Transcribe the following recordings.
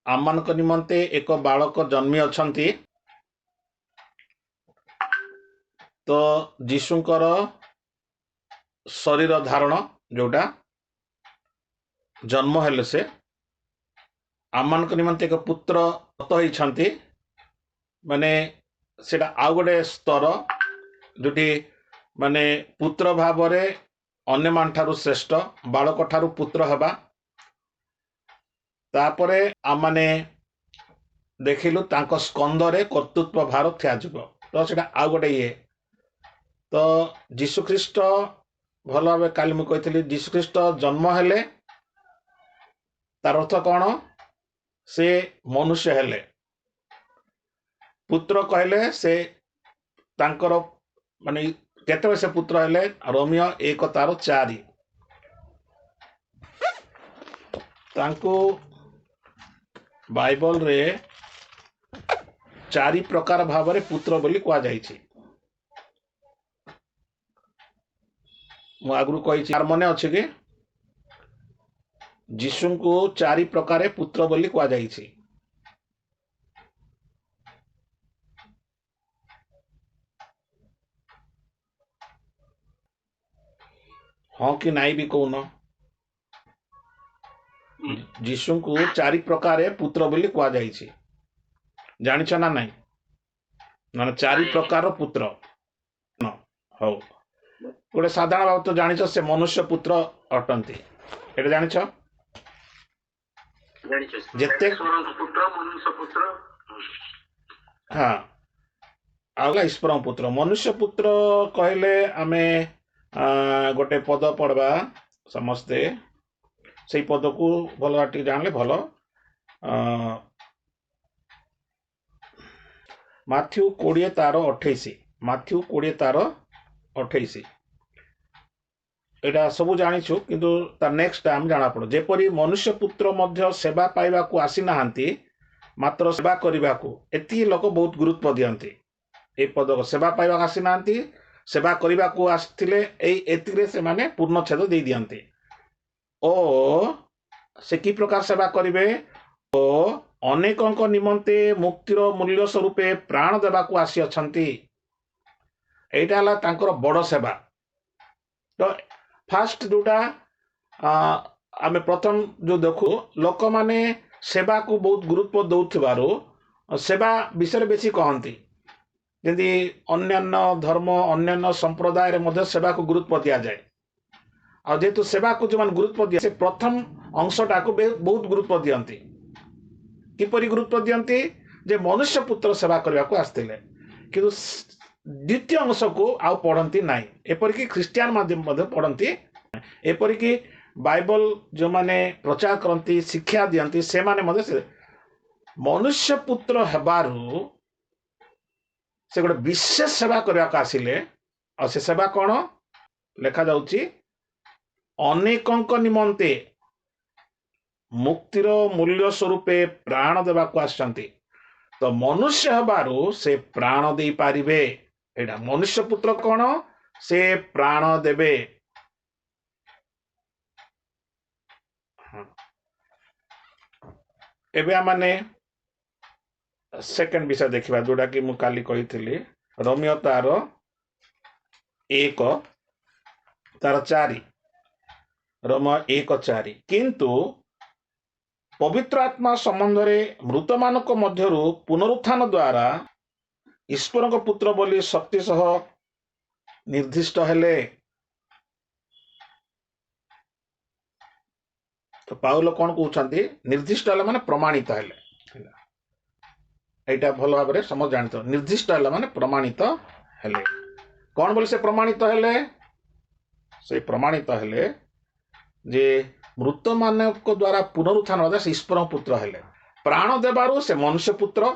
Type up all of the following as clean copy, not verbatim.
आमମାନଙ୍କ निमंते एक बालक जन्मी अछंती। तो जीशुंकर शरीर धारण जोटा जन्म हेले से आमମାନଙ୍କ निमंते एक पुत्र होइछंती। माने सेटा आउ गोटे स्तर जोटी माने पुत्र भाव अन्य मान ठारू श्रेष्ठ बालक ठारू पुत्र हवा। तापरे आमाने देखिलु तांको स्कंदरे कर्तृत्व भार थियाजिब। तो सेटा आउ गोटे ये तो जीशुख्रीष्ट भल भाव काली मुझे कही जीशुख्रीष्ट जन्म हेले तार अर्थ कौन से मनुष्य हेले पुत्र कहले से तांकर माने केते से पुत्र हेले रोमियो 1:4 तांको बाइबल रे 4 प्रकार भाव रे पुत्र बोली कहा जाइछि। मु आगु कही मन अच्छे कि जीशु को 4 प्रकार पुत्र बोली कहा जाइछि। हाँ कि नाई भी कौन जीशु को 4 प्रकार पुत्र बोली कहा जाइछि। जानिछ ना नहीं ना 4 प्रकार पुत्र न हो गोटे साधारण भाव तो जानिछ से मनुष्य पुत्र अटंती एटा जानिछ जेते पुत्र मनुष्य पुत्र। हाँ आगला ईश्वर पुत्र मनुष्य पुत्र कहले आमे गोटे पद पढ़वा समस्ते से पद को भल बाटी जानले भल। माथ्यू 20:28 माथ्यू 20:28 एटा सब जानिछु किंतु तार नेक्स्ट टाइम जाना पड़ो जेपरी मनुष्य पुत्र मध्य सेवा पाइबा को आसी नाहंती मात्र सेवा करिबा को एती लोक बहुत गुरुत्व दियंती। ए पद को सेवा पाइबा को आसी नाहंती सेवा करिबा को आस्थिले एती रे से माने पूर्ण छेद दे दियंती। ओ से की प्रकार सेवा करिवे ओ अनेकंक निमंते मुक्तिर मूल्य स्वरूपे प्राण देवा को आसी अछंती। एटा हला तांकर बड़ सेवा। तो फास्ट जोटा आमे प्रथम जो देखु लोक माने सेवा को बहुत गुरुत्व दौथिबारो सेवा विषय बेसी कहंती जदि अन्यान्य धर्म अन्यान्य संप्रदाय रे मध्य सेवा को गुरुत्व दिया जाए। आ जेतु सेवा को जो मान गुरुत्व दिया से प्रथम अंशटा को बहुत गुरुत्व दियंती। किपरि गुरुत्व दियंती जे मनुष्य पुत्र सेवा करबा को आस्थिले किंतु द्वितीय अंश को आउ पढ़ती ना एपरिक ख्रीस्टियान माध्यम पढ़ती एपरिक बाइबल जो माने प्रचार करती शिक्षा दियंती से माने से मनुष्य पुत्र हेबारु से गोटे विशेष सेवा करने को आसिले और से सेवा कौन लेखा जाउची अनेकंक निमंते मुक्तिर मूल्य स्वरूपे प्राण देवा को आसचंती। तो मनुष्य हेबारु से प्राण दे पारिबे एटा मनुष्य पुत्र कौन से प्राण देवे। एबे माने सेकंड विषय देखिबा जोटा कि मु काली कहितली रोमियो तार 1:4 रोमियो 1:4 किंतु पवित्र आत्मा संबंध रे मृत मानक मध्यरु पुनरुत्थान द्वारा ईश्वर को पुत्र बोली शक्ति सह निर्दिष्ट हेले। तो पाउल कौन कहते निर्दिष्ट है माने प्रमाणित हेले एटा भल भाव में समझ जानते निर्दिष्ट है माने प्रमाणित हेले कौन बोली से प्रमाणित हेले से प्रमाणित हेले जे मृत मानक द्वारा पुनरुत्थान ईश्वर पुत्र हेले प्राण देबारु से मनुष्य पुत्र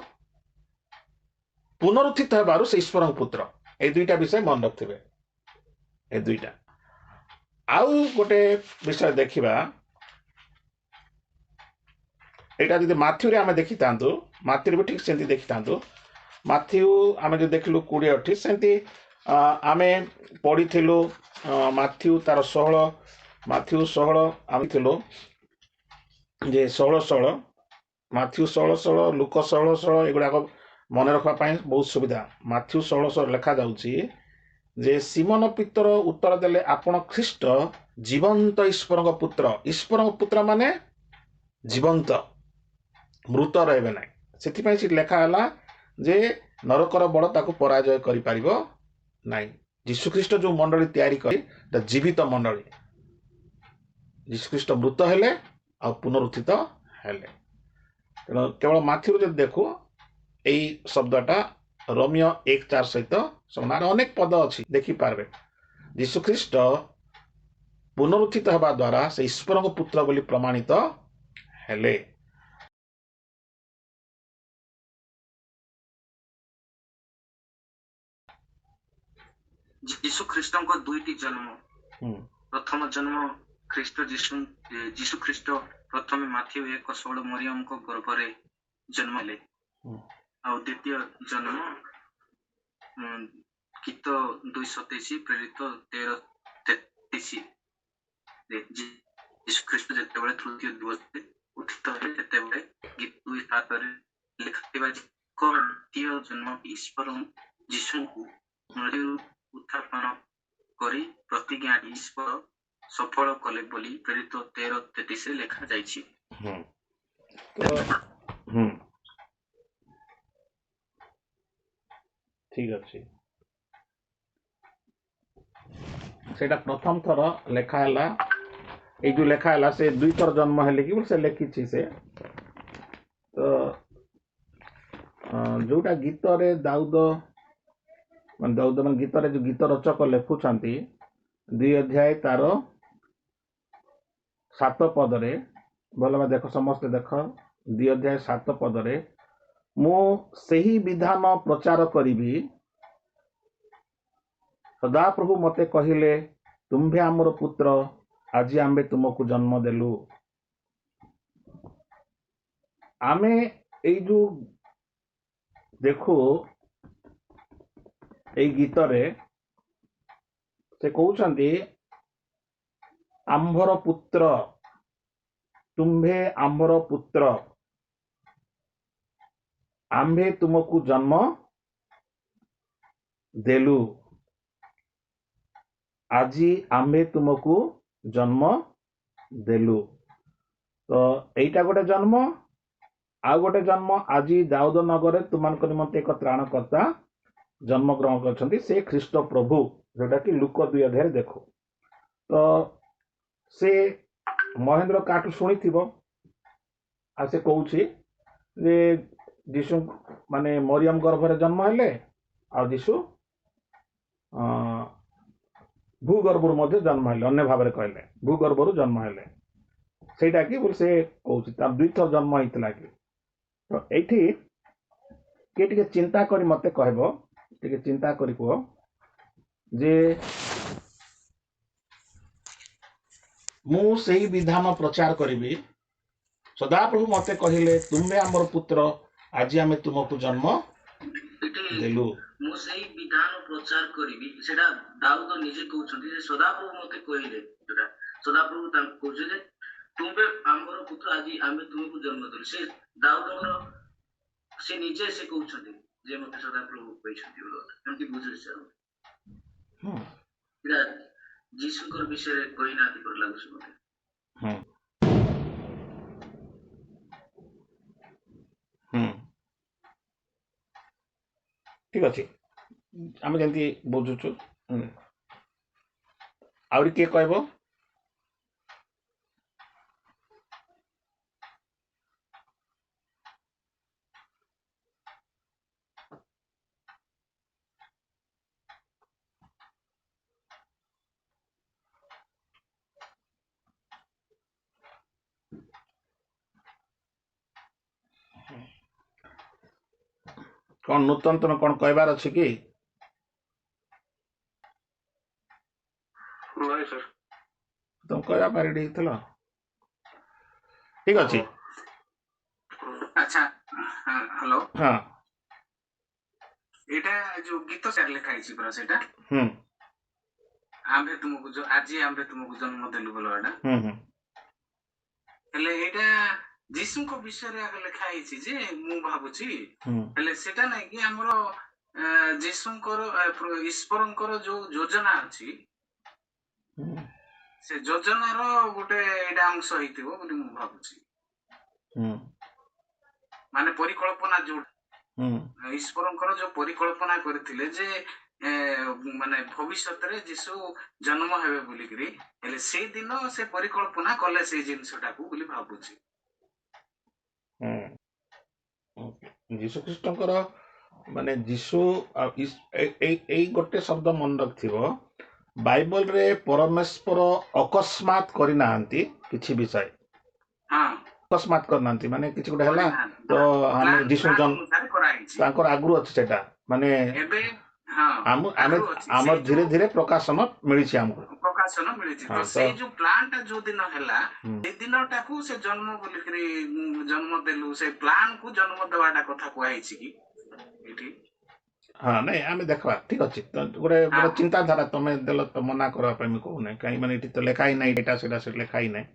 पुनरुत्थित हेबारु से ईश्वर पुत्र ए दुईटा विषय मन रखिबे। ए दुईटा आउ गोटे विषय देखिबा एटा जदि माथ्यू रे आमे देखि तांतु माथ्यू भी ठीक सेंती देखि तांतु माथ्यू आमे जो देखलु 20:28 सेंती आमे पढ़िथिलु माथ्यू तार 16 माथ्यू 16 आमे थिलु जे 16 ମାଥ୍ୟୁ 16:16 ଲୁକ 16:16 ଏଗୁଡ଼ାକ ମନେ ରଖିବା ପାଇଁ ବହୁତ ସୁବିଧା। ମାଥ୍ୟୁ 16:16 ଲେଖାଯାଉଛି ଯେ ସିମୋନ ପିତର ଉତ୍ତର ଦେଲେ, ଆପଣ ଖ୍ରୀଷ୍ଟ ଜୀବନ୍ତ ଈଶ୍ୱରଙ୍କ ପୁତ୍ର। ଈଶ୍ୱରଙ୍କ ପୁତ୍ର ମାନେ ଜୀବନ୍ତ, ମୃତ ରହିବେ ନାହିଁ। ସେଥିପାଇଁ ସେଠି ଲେଖା ହେଲା ଯେ ନରକର ବଡ଼ ତାକୁ ପରାଜୟ କରିପାରିବ ନାହିଁ। ଯୀଶୁଖ୍ରୀଷ୍ଟ ଯୋଉ ମଣ୍ଡଳୀ ତିଆରି କରି ଜୀବିତ ମଣ୍ଡଳୀ। ଯୀଶୁଖ୍ରୀଷ୍ଟ ମୃତ ହେଲେ ଆଉ ପୁନରୁତ୍ଥିତ ହେଲେ। ତେଣୁ କେବଳ ମାଥ୍ୟୁରୁ ଯଦି ଦେଖୁ ଏଇ ଶବ୍ଦଟା ରୋମିଓ 1:4 ସହିତ ସମାନ। ଅନେକ ପଦ ଅଛି ଦେଖିପାରିବେ। ଯୀଶୁଖ୍ରୀଷ୍ଟ ପୁନରୁତ୍ଥିତ ହେବା ଦ୍ୱାରା ସେ ଈଶ୍ୱରଙ୍କ ପୁତ୍ର ବୋଲି ପ୍ରମାଣିତ ହେଲେ। ଯୀଶୁ ଖ୍ରୀଷ୍ଟଙ୍କ ଦୁଇଟି ଜନ୍ମ। ପ୍ରଥମ ଜନ୍ମ ଖ୍ରୀଷ୍ଟ ଯୀଶୁ ଖ୍ରୀଷ୍ଟ ପ୍ରଥମେ ମାଥ୍ୟୁ 1:16 ମରିୟମଙ୍କ ଗର୍ଭରେ ଜନ୍ମ ହେଲେ। ଆଉ ଦ୍ୱିତୀୟ ଜନ୍ମ ଗୀତ 2:27 ପ୍ରେରିତ 13:33 ଯୀଶୁ ଖ୍ରୀଷ୍ଟ ଯେତେବେଳେ ତୃତୀୟ ଦିବସରେ ଉତ୍ଥିତ ହେଲେ ସେତେବେଳେ ଗୀତ 2:7 ଲେଖାଥିବା ଦ୍ୱିତୀୟ ଜନ୍ମ ଈଶ୍ୱର ଯୀଶୁଙ୍କୁ ମୃତ୍ୟୁରୁ ଉତ୍ଥାପନ କରି ପ୍ରତିଜ୍ଞା ଈଶ୍ୱର ସଫଳ କଲେ ବୋଲି ପ୍ରେରିତ 13:33 ଲେଖାଯାଇଛି। ଠିକ ଅଛି, ସେଇଟା ପ୍ରଥମ ଥର ଲେଖା ହେଲା। ଏଇ ଯୋଉ ଲେଖା ହେଲା ସେ 2 ଥର ଜନ୍ମ ହେଲେ କି ସେ ଲେଖିଛି ସେ। ତ ଯୋଉଟା ଗୀତରେ ଦାଉଦ ମାନେ ଗୀତରେ ଯୋଉ ଗୀତ ରଚକ ଲେଖୁଛନ୍ତି 2 ଅଧ୍ୟାୟ ତାର 7 ପଦରେ, ଭଲ ଭାବେ ଦେଖ, ସମସ୍ତେ ଦେଖ। 2 ଅଧ୍ୟାୟ 7 ପଦରେ, ମୁଁ ସେହି ବିଧାନ ପ୍ରଚାର କରିବି, ସଦାପ୍ରଭୁ ମତେ କହିଲେ, ତୁମ୍ଭେ ଆମର ପୁତ୍ର, ଆଜି ଆମ୍ଭେ ତୁମକୁ ଜନ୍ମ ଦେଲୁ। ଆମେ ଏଇ ଯୋଉ ଦେଖୁ ଏଇ ଗୀତରେ ସେ କହୁଛନ୍ତି ଆମ୍ଭର ପୁତ୍ର, ତୁମ୍ଭେ ଆମ୍ଭର ପୁତ୍ର, ଆମ୍ଭେ ତୁମକୁ ଜନ୍ମ ଦେଲୁ, ଆଜି ଆମ୍ଭେ ତୁମକୁ ଜନ୍ମ ଦେଲୁ। ତ ଏଇଟା ଗୋଟେ ଜନ୍ମ। ଆଉ ଗୋଟେ ଜନ୍ମ, ଆଜି ଦାଉଦ ନଗରରେ ତୁମମାନଙ୍କ ନିମନ୍ତେ ଏକ ତ୍ରାଣକର୍ତ୍ତା ଜନ୍ମ ଗ୍ରହଣ କରିଛନ୍ତି, ସେ ଖ୍ରୀଷ୍ଟ ପ୍ରଭୁ, ଯୋଉଟା କି ଲୁକ 2 ଅଧ୍ୟାୟରେ ଦେଖୁ। ତ ସେ ମହେନ୍ଦ୍ର କାଠୁ ଶୁଣିଥିବ, ଆଉ ସେ କହୁଛି ଯେ ଯୀଶୁ ମାନେ ମରିୟମ ଗର୍ଭରେ ଜନ୍ମ ହେଲେ, ଆଉ ଯୀଶୁ ଭୂଗର୍ଭରୁ ମଧ୍ୟ ଜନ୍ମ ହେଲେ। ଅନ୍ୟ ଭାବରେ କହିଲେ ଭୂଗର୍ଭରୁ ଜନ୍ମ ହେଲେ। ସେଇଟା କି ବୋଲି ସେ କହୁଛି, ତାର 2 ଥର ଜନ୍ମ ହେଇଥିଲା କି। ତ ଏଇଠି କିଏ ଟିକେ ଚିନ୍ତା କରି ମତେ କହିବ, ଟିକେ ଚିନ୍ତା କରି କୁହ ଯେ ମୁଁ ସେଇ ବିଧାନ ପ୍ରଚାର କରିବି, ସଦାପ୍ରଭୁ ମତେ କହିଲେ, ତୁମ୍ଭେ ଆମର ପୁତ୍ର, ଆଜି ଆମେ ତୁମକୁ ଜନ୍ମ ଦେଲୁ। ମୁଁ ସେଇ ବିଧାନ ପ୍ରଚାର କରିବି, ସେଟା ଦାଉଦ ନିଜେ କହୁଛନ୍ତି ଯେ ସଦାପ୍ରଭୁ ମତେ କହିଲେ। ସେଟା ସଦାପ୍ରଭୁ ତାଙ୍କୁ କହୁଛି ଯେ ତୁମ୍ଭେ ଆମର ପୁତ୍ର, ଆଜି ଆମେ ତୁମକୁ ଜନ୍ମ ଦେଲୁ। ସେ ଦାଉଦଙ୍କର ସେ ନିଜେ ସେ କହୁଛନ୍ତି ଯେ ମତେ ସଦାପ୍ରଭୁ କହିଛନ୍ତି। ଏମିତି ବୁଝୁଛି ସାର୍। ଏଇଟା ଯୀଶୁଙ୍କର ବିଷୟରେ କହିନାହାନ୍ତି ପରି ଲାଗୁଛି ମତେ। ଠିକ ଅଛି, ଆମେ ଯେମିତି ବୁଝୁଛୁ। ଆହୁରି କିଏ କହିବ? କଣ ନୂତନ କଣ କହିବାର ଅଛି କି? ତମେ କହିବା ପାଇଁ ରେଡି ହେଇଥିଲ? ଠିକ ଅଛି। ଆଚ୍ଛା, ହ୍ୟାଲୋ। ହଁ, ଏଇଟା ଯୋଉ ଗୀତ ସାର୍ ଲେଖା ହେଇଛି ପରା, ସେଇଟା ଆମ୍ଭେ ତୁମକୁ ଆଜି ଆମ୍ଭେ ତୁମକୁ ଜନ୍ମ ଦେଲୁ ବୋଲ। ଏଇଟା ହେଲେ ଏଇଟା ଯୀଶୁଙ୍କ ବିଷୟରେ ଆଗ ଲେଖା ହେଇଛି ଯେ ମୁଁ ଭାବୁଛି ହୁଁ ହେଲେ ସେଟା ନାଇଁ କି ଆମର ଯୀଶୁଙ୍କର ଈଶ୍ୱରଙ୍କର ଯୋଉ ଯୋଜନା ଅଛି ହୁଁ ସେ ଯୋଜନାର ଗୋଟେ ଏଇଟା ଅଂଶ ହେଇଥିବ ବୋଲି ମୁଁ ଭାବୁଛି ହୁଁ ମାନେ ପରିକଳ୍ପନା ଯୋଉ ହୁଁ ଈଶ୍ୱରଙ୍କର ଯୋଉ ପରିକଳ୍ପନା କରିଥିଲେ ଯେ ମାନେ ଭବିଷ୍ୟତରେ ଯୀଶୁ ଜନ୍ମ ହେବେ ବୋଲିକିରି ହେଲେ ସେଇ ଦିନ ସେ ପରିକଳ୍ପନା କଲେ ସେଇ ଜିନିଷଟାକୁ ବୋଲି ଭାବୁଛି ହୁଁ ଯୀଶୁ ଖ୍ରୀଷ୍ଟଙ୍କର ମାନେ ଯୀଶୁ ଆଉ ଏଇ ଗୋଟେ ଶବ୍ଦ ମନେ ରଖିଥିବ ବାଇବଲରେ ପରମେଶ୍ୱର ଅକସ୍ମାତ କରିନାହାନ୍ତି କିଛି ବିଷୟ ହଁ ଅକସ୍ମାତ କରିନାହାନ୍ତି ମାନେ କିଛି ଗୋଟେ ହେଲା କରିନାହାନ୍ତି ତ ଆମେ ପ୍ଲାନ୍ ଯୀଶୁ ଅନୁସାରେ କରାହେଇଛି ତାଙ୍କର ଆଗରୁ ଅଛି ସେଟା ମାନେ ଏବେ ହଁ ଆମେ ଆଗରୁ ଅଛି ଆମର ସେଇ ଧୀରେ ଯୋଉ ଧୀରେ ପ୍ରକାଶନ ମିଳିଛି ଆମକୁ ପ୍ରକାଶନ ମିଳିଛି ହଁ ତ ସେଇ ଯୋଉ ପ୍ଲାନ୍ ଟା ଯୋଉ ଦିନ ହେଲା ହୁଁ ସେଇ ଦିନଟାକୁ ସେ ଜନ୍ମ ବୋଲିକିରି ଜନ୍ମ ଦେଲୁ ସେ ପ୍ଲାନ୍ କୁ ଜନ୍ମ ଦେବାଟା କଥା କୁହାହେଇଛି କି ଏଠି ହଁ ନାଇଁ ଆମେ ଦେଖିବା ଠିକ ଅଛି ତ ଗୋଟେ ହଁ ଗୋଟେ ଚିନ୍ତାଧାରା ତମେ ଦେଲ ତ ମନା କରିବା ପାଇଁ ମୁଁ କହୁନାହିଁ କାହିଁକି ମାନେ ଏଠି ତ ଲେଖା ହିଁ ନାହିଁ ଏଇଟା ସେଇଟା ସେଠି ଲେଖା ହିଁ ନାହିଁ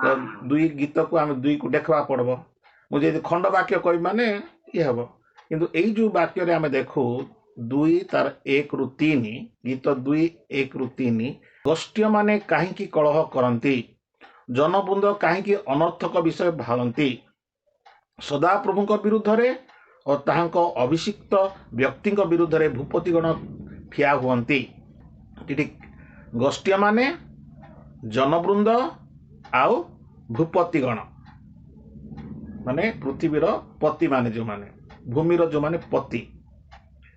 ତ ହଁ ଦୁଇ ଗୀତକୁ ଆମେ ଦୁଇକୁ ଦେଖିବା ପଡବ ମୁଁ ଯଦି ଖଣ୍ଡ ବାକ୍ୟ କହିବି ମାନେ ଇଏ ହବ କିନ୍ତୁ ଏଇ ଯୋଉ ବାକ୍ୟରେ ଆମେ ଦେଖୁ 2 ତାର 1-3 ଗୀତ 2:1-3 ଗୋଷ୍ଠୀ ମାନେ କାହିଁକି କଳହ କରନ୍ତି ଜନବୃନ୍ଦ କାହିଁକି ଅନର୍ଥକ ବିଷୟ ଭାଳନ୍ତି ସଦାପ୍ରଭୁଙ୍କ ବିରୁଦ୍ଧରେ ଓ ତାହାଙ୍କ ଅଭିଷିକ୍ତ ବ୍ୟକ୍ତିଙ୍କ ବିରୁଦ୍ଧରେ ଭୂପତିଗଣ ଠିଆ ହୁଅନ୍ତି ଏଠି ଗୋଷ୍ଠୀ ମାନେ ଜନବୃନ୍ଦ ଆଉ ଭୂପତିଗଣ ମାନେ ପୃଥିବୀର ପତି ମାନେ ଯୋଉମାନେ ଭୂମିର ଯୋଉମାନେ ପତି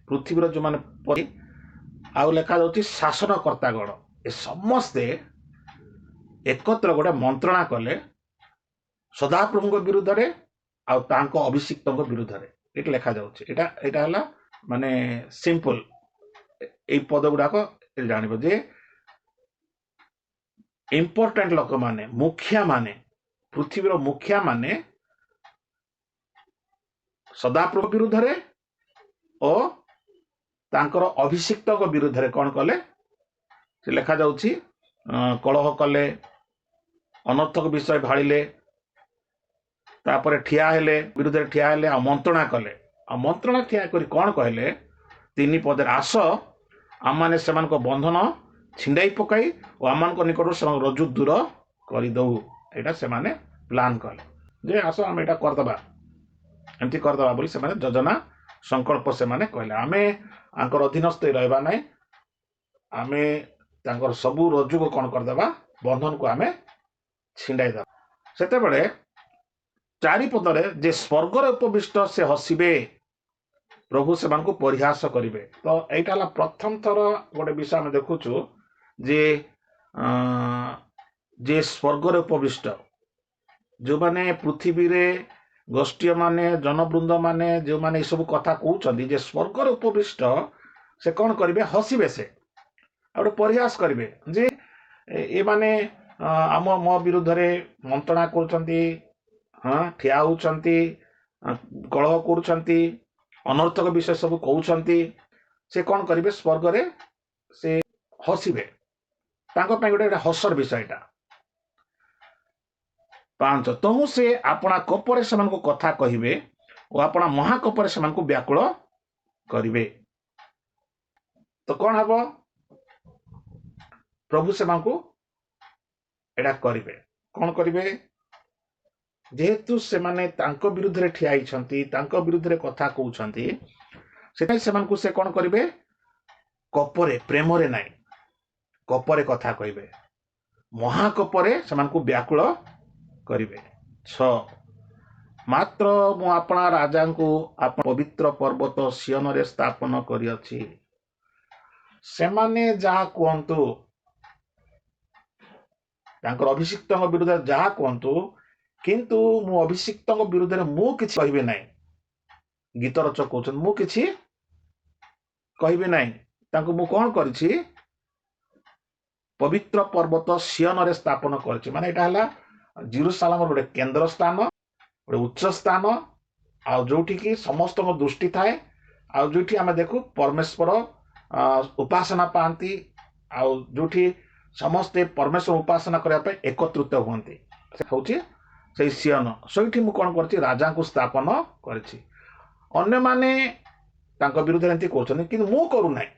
ପୃଥିବୀର ଯୋଉମାନେ ପତି ଆଉ ଲେଖାଯାଉଛି ଶାସନକର୍ତ୍ତାଗଣ ଏ ସମସ୍ତେ ଏକତ୍ର ଗୋଟେ ମନ୍ତ୍ରଣା କଲେ ସଦାପ୍ରଭୁଙ୍କ ବିରୁଦ୍ଧରେ ଆଉ ତାଙ୍କ ଅଭିଷିକ୍ତଙ୍କ ବିରୁଦ୍ଧରେ ଏଠି ଲେଖାଯାଉଛି ଏଇଟା ଏଇଟା ହେଲା ମାନେ ସିମ୍ପଲ ଏଇ ପଦ ଗୁଡାକ ଜାଣିବ ଯେ ଇମ୍ପୋର୍ଟାଣ୍ଟ ଲୋକମାନେ ମୁଖିଆ ମାନେ ପୃଥିବୀର ମୁଖିଆ ମାନେ ସଦାପ୍ରଭୁ ବିରୁଦ୍ଧରେ ଓ ତାଙ୍କର ଅଭିଷିକ୍ତଙ୍କ ବିରୁଦ୍ଧରେ କଣ କଲେ ସେ ଲେଖାଯାଉଛି କଳହ କଲେ ଅନର୍ଥକ ବିଷୟ ଭାଳିଲେ ତାପରେ ଠିଆ ହେଲେ ବିରୁଦ୍ଧରେ ଠିଆ ହେଲେ ଆଉ ମନ୍ତ୍ରଣା କଲେ ଆଉ ମନ୍ତ୍ରଣା ଠିଆ କରି କଣ କହିଲେ 3 ପଦରେ ଆସ ଆମମାନେ ସେମାନଙ୍କ ବନ୍ଧନ ଛିଣ୍ଡାଇ ପକାଇ ଓ ଆମମାନଙ୍କ ନିକଟରୁ ସେମାନଙ୍କ ରଜ୍ଜୁ ଦୂର କରିଦଉ ଏଇଟା ସେମାନେ ପ୍ଲାନ୍ କଲେ ଯେ ଆସ ଆମେ ଏଇଟା କରିଦବା ଏମିତି କରିଦବା ବୋଲି ସେମାନେ ଯୋଜନା ସଂକଳ୍ପ ସେମାନେ କହିଲେ ଆମେ ଆଙ୍କର ଅଧୀନସ୍ଥ ରହିବା ନାହିଁ ଆମେ ତାଙ୍କର ସବୁ ରଜ୍ଜୁକୁ କଣ କରିଦେବା ବନ୍ଧନକୁ ଆମେ ଛିଣ୍ଡାଇ ଦେବା ସେତେବେଳେ 4 ପଦରେ ଯେ ସ୍ୱର୍ଗରେ ଉପବିଷ୍ଟ ସେ ହସିବେ ପ୍ରଭୁ ସେମାନଙ୍କୁ ପରିହାସ କରିବେ ତ ଏଇଟା ହେଲା ପ୍ରଥମ ଥର ଗୋଟେ ବିଷୟ ଆମେ ଦେଖୁଛୁ ଯେ ଯେ ସ୍ୱର୍ଗରେ ଉପବିଷ୍ଟ ଯୋଉମାନେ ପୃଥିବୀରେ ଗୋଷ୍ଠୀ ମାନେ ଜନବୃନ୍ଦ ମାନେ ଯୋଉମାନେ ଏସବୁ କଥା କହୁଛନ୍ତି ଯେ ସ୍ୱର୍ଗରେ ଉପବିଷ୍ଟ ସେ କଣ କରିବେ ହସିବେ ସେ ଆଉ ଗୋଟେ ପରିହାସ କରିବେ ଯେ ଏମାନେ ଆମ ମୋ ବିରୁଦ୍ଧରେ ମନ୍ତ୍ରଣା କରୁଛନ୍ତି ହଁ ଠିଆ ହଉଛନ୍ତି କଳହ କରୁଛନ୍ତି ଅନର୍ଥକ ବିଷୟ ସବୁ କହୁଛନ୍ତି ସେ କଣ କରିବେ ସ୍ୱର୍ଗରେ ସେ ହସିବେ ତାଙ୍କ ପାଇଁ ଗୋଟେ ହସର ବିଷୟଟା 5 ତହୁ ସେ ଆପଣା କୋପରେ ସେମାନଙ୍କୁ କଥା କହିବେ ଓ ଆପଣା ମହାକୋପରେ ସେମାନଙ୍କୁ ବ୍ୟାକୁଳ କରିବେ ତ କଣ ହବ ପ୍ରଭୁ ସେମାନଙ୍କୁ ଏଇଟା କରିବେ କଣ କରିବେ ଯେହେତୁ ସେମାନେ ତାଙ୍କ ବିରୁଦ୍ଧରେ ଠିଆ ହେଇଛନ୍ତି ତାଙ୍କ ବିରୁଦ୍ଧରେ କଥା କହୁଛନ୍ତି ସେଥିପାଇଁ ସେମାନଙ୍କୁ ସେ କଣ କରିବେ କୋପରେ ପ୍ରେମରେ ନାହିଁ କୋପରେ କଥା କହିବେ ମହାକୋପରେ ସେମାନଙ୍କୁ ବ୍ୟାକୁଳ କରିବେ 6 ମାତ୍ର ମୁଁ ଆପଣା ରାଜାଙ୍କୁ ପବିତ୍ର ପର୍ବତ ସିୟନରେ ସ୍ଥାପନ କରିଅଛି ସେମାନେ ଯାହା କୁହନ୍ତୁ ତାଙ୍କର ଅଭିଷିକ୍ତଙ୍କ ବିରୁଦ୍ଧରେ ଯାହା କୁହନ୍ତୁ କିନ୍ତୁ ମୁଁ ଅଭିଷିକ୍ତଙ୍କ ବିରୁଦ୍ଧରେ ମୁଁ କିଛି କହିବି ନାହିଁ ଗୀତ ରଚକ କହୁଛନ୍ତି ମୁଁ କିଛି କହିବି ନାହିଁ ତାଙ୍କୁ ମୁଁ କଣ କରିଛି ପବିତ୍ର ପର୍ବତ ସିୟନରେ ସ୍ଥାପନ କରିଛି ମାନେ ଏଇଟା ହେଲା ଜେରୁସାଲେମର ଗୋଟେ କେନ୍ଦ୍ର ସ୍ଥାନ ଗୋଟେ ଉଚ୍ଚ ସ୍ଥାନ ଆଉ ଯୋଉଠିକି ସମସ୍ତଙ୍କ ଦୃଷ୍ଟି ଥାଏ ଆଉ ଯୋଉଠି ଆମେ ଦେଖୁ ପରମେଶ୍ୱର ଉପାସନା ପାଆନ୍ତି ଆଉ ଯୋଉଠି ସମସ୍ତେ ପରମେଶ୍ୱର ଉପାସନା କରିବା ପାଇଁ ଏକତ୍ରିତ ହୁଅନ୍ତି ସେ ହଉଛି ସେଇ ସିୟନ ସେଇଠି ମୁଁ କ'ଣ କରିଛି ରାଜାଙ୍କୁ ସ୍ଥାପନ କରିଛି। ଅନ୍ୟମାନେ ତାଙ୍କ ବିରୁଦ୍ଧରେ ଏମିତି କହୁଛନ୍ତି କିନ୍ତୁ ମୁଁ କରୁନାହିଁ।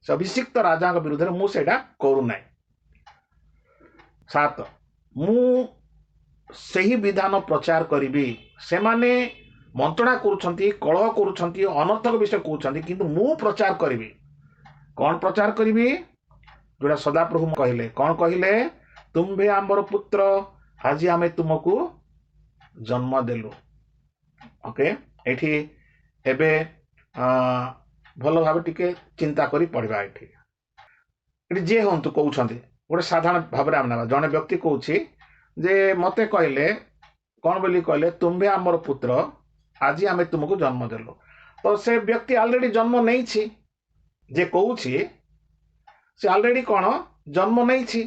ସେ ଅଭିଷିକ୍ତ ରାଜାଙ୍କ ବିରୁଦ୍ଧରେ ମୁଁ ସେଇଟା କରୁନାହିଁ। 7 ମୁଁ ସେହି ବିଧାନ ପ୍ରଚାର କରିବି। ସେମାନେ ମନ୍ତ୍ରଣା କରୁଛନ୍ତି, କଳହ କରୁଛନ୍ତି, ଅନର୍ଥକ ବିଷୟ କହୁଛନ୍ତି, କିନ୍ତୁ ମୁଁ ପ୍ରଚାର କରିବି। କ'ଣ ପ୍ରଚାର କରିବି? ଯୋଉଟା ସଦାପ୍ରଭୁ କହିଲେ, କ'ଣ କହିଲେ? ତୁମ୍ଭେ ଆମର ପୁତ୍ର, ଆଜି ଆମେ ତୁମକୁ ଜନ୍ମ ଦେଲୁ। ଓକେ, ଏଠି ଏବେ ଭଲ ଭାବେ ଟିକେ ଚିନ୍ତା କରି ପଢିବା। ଏଠି ଯିଏ ହୁଅନ୍ତୁ କହୁଛନ୍ତି, ଗୋଟେ ସାଧାରଣ ଭାବରେ ଆମେ ନେବା। ଜଣେ ବ୍ୟକ୍ତି କହୁଛି ଯେ ମତେ କହିଲେ କ'ଣ ବୋଲି କହିଲେ? ତୁମ୍ଭେ ଆମର ପୁତ୍ର, ଆଜି ଆମେ ତୁମକୁ ଜନ୍ମ ଦେଲୁ। ତ ସେ ବ୍ୟକ୍ତି ଅଲରେଡି ଜନ୍ମ ନେଇଛି। ଯେ କହୁଛି ସେ ଅଲରେଡି କ'ଣ ଜନ୍ମ ନେଇଛି,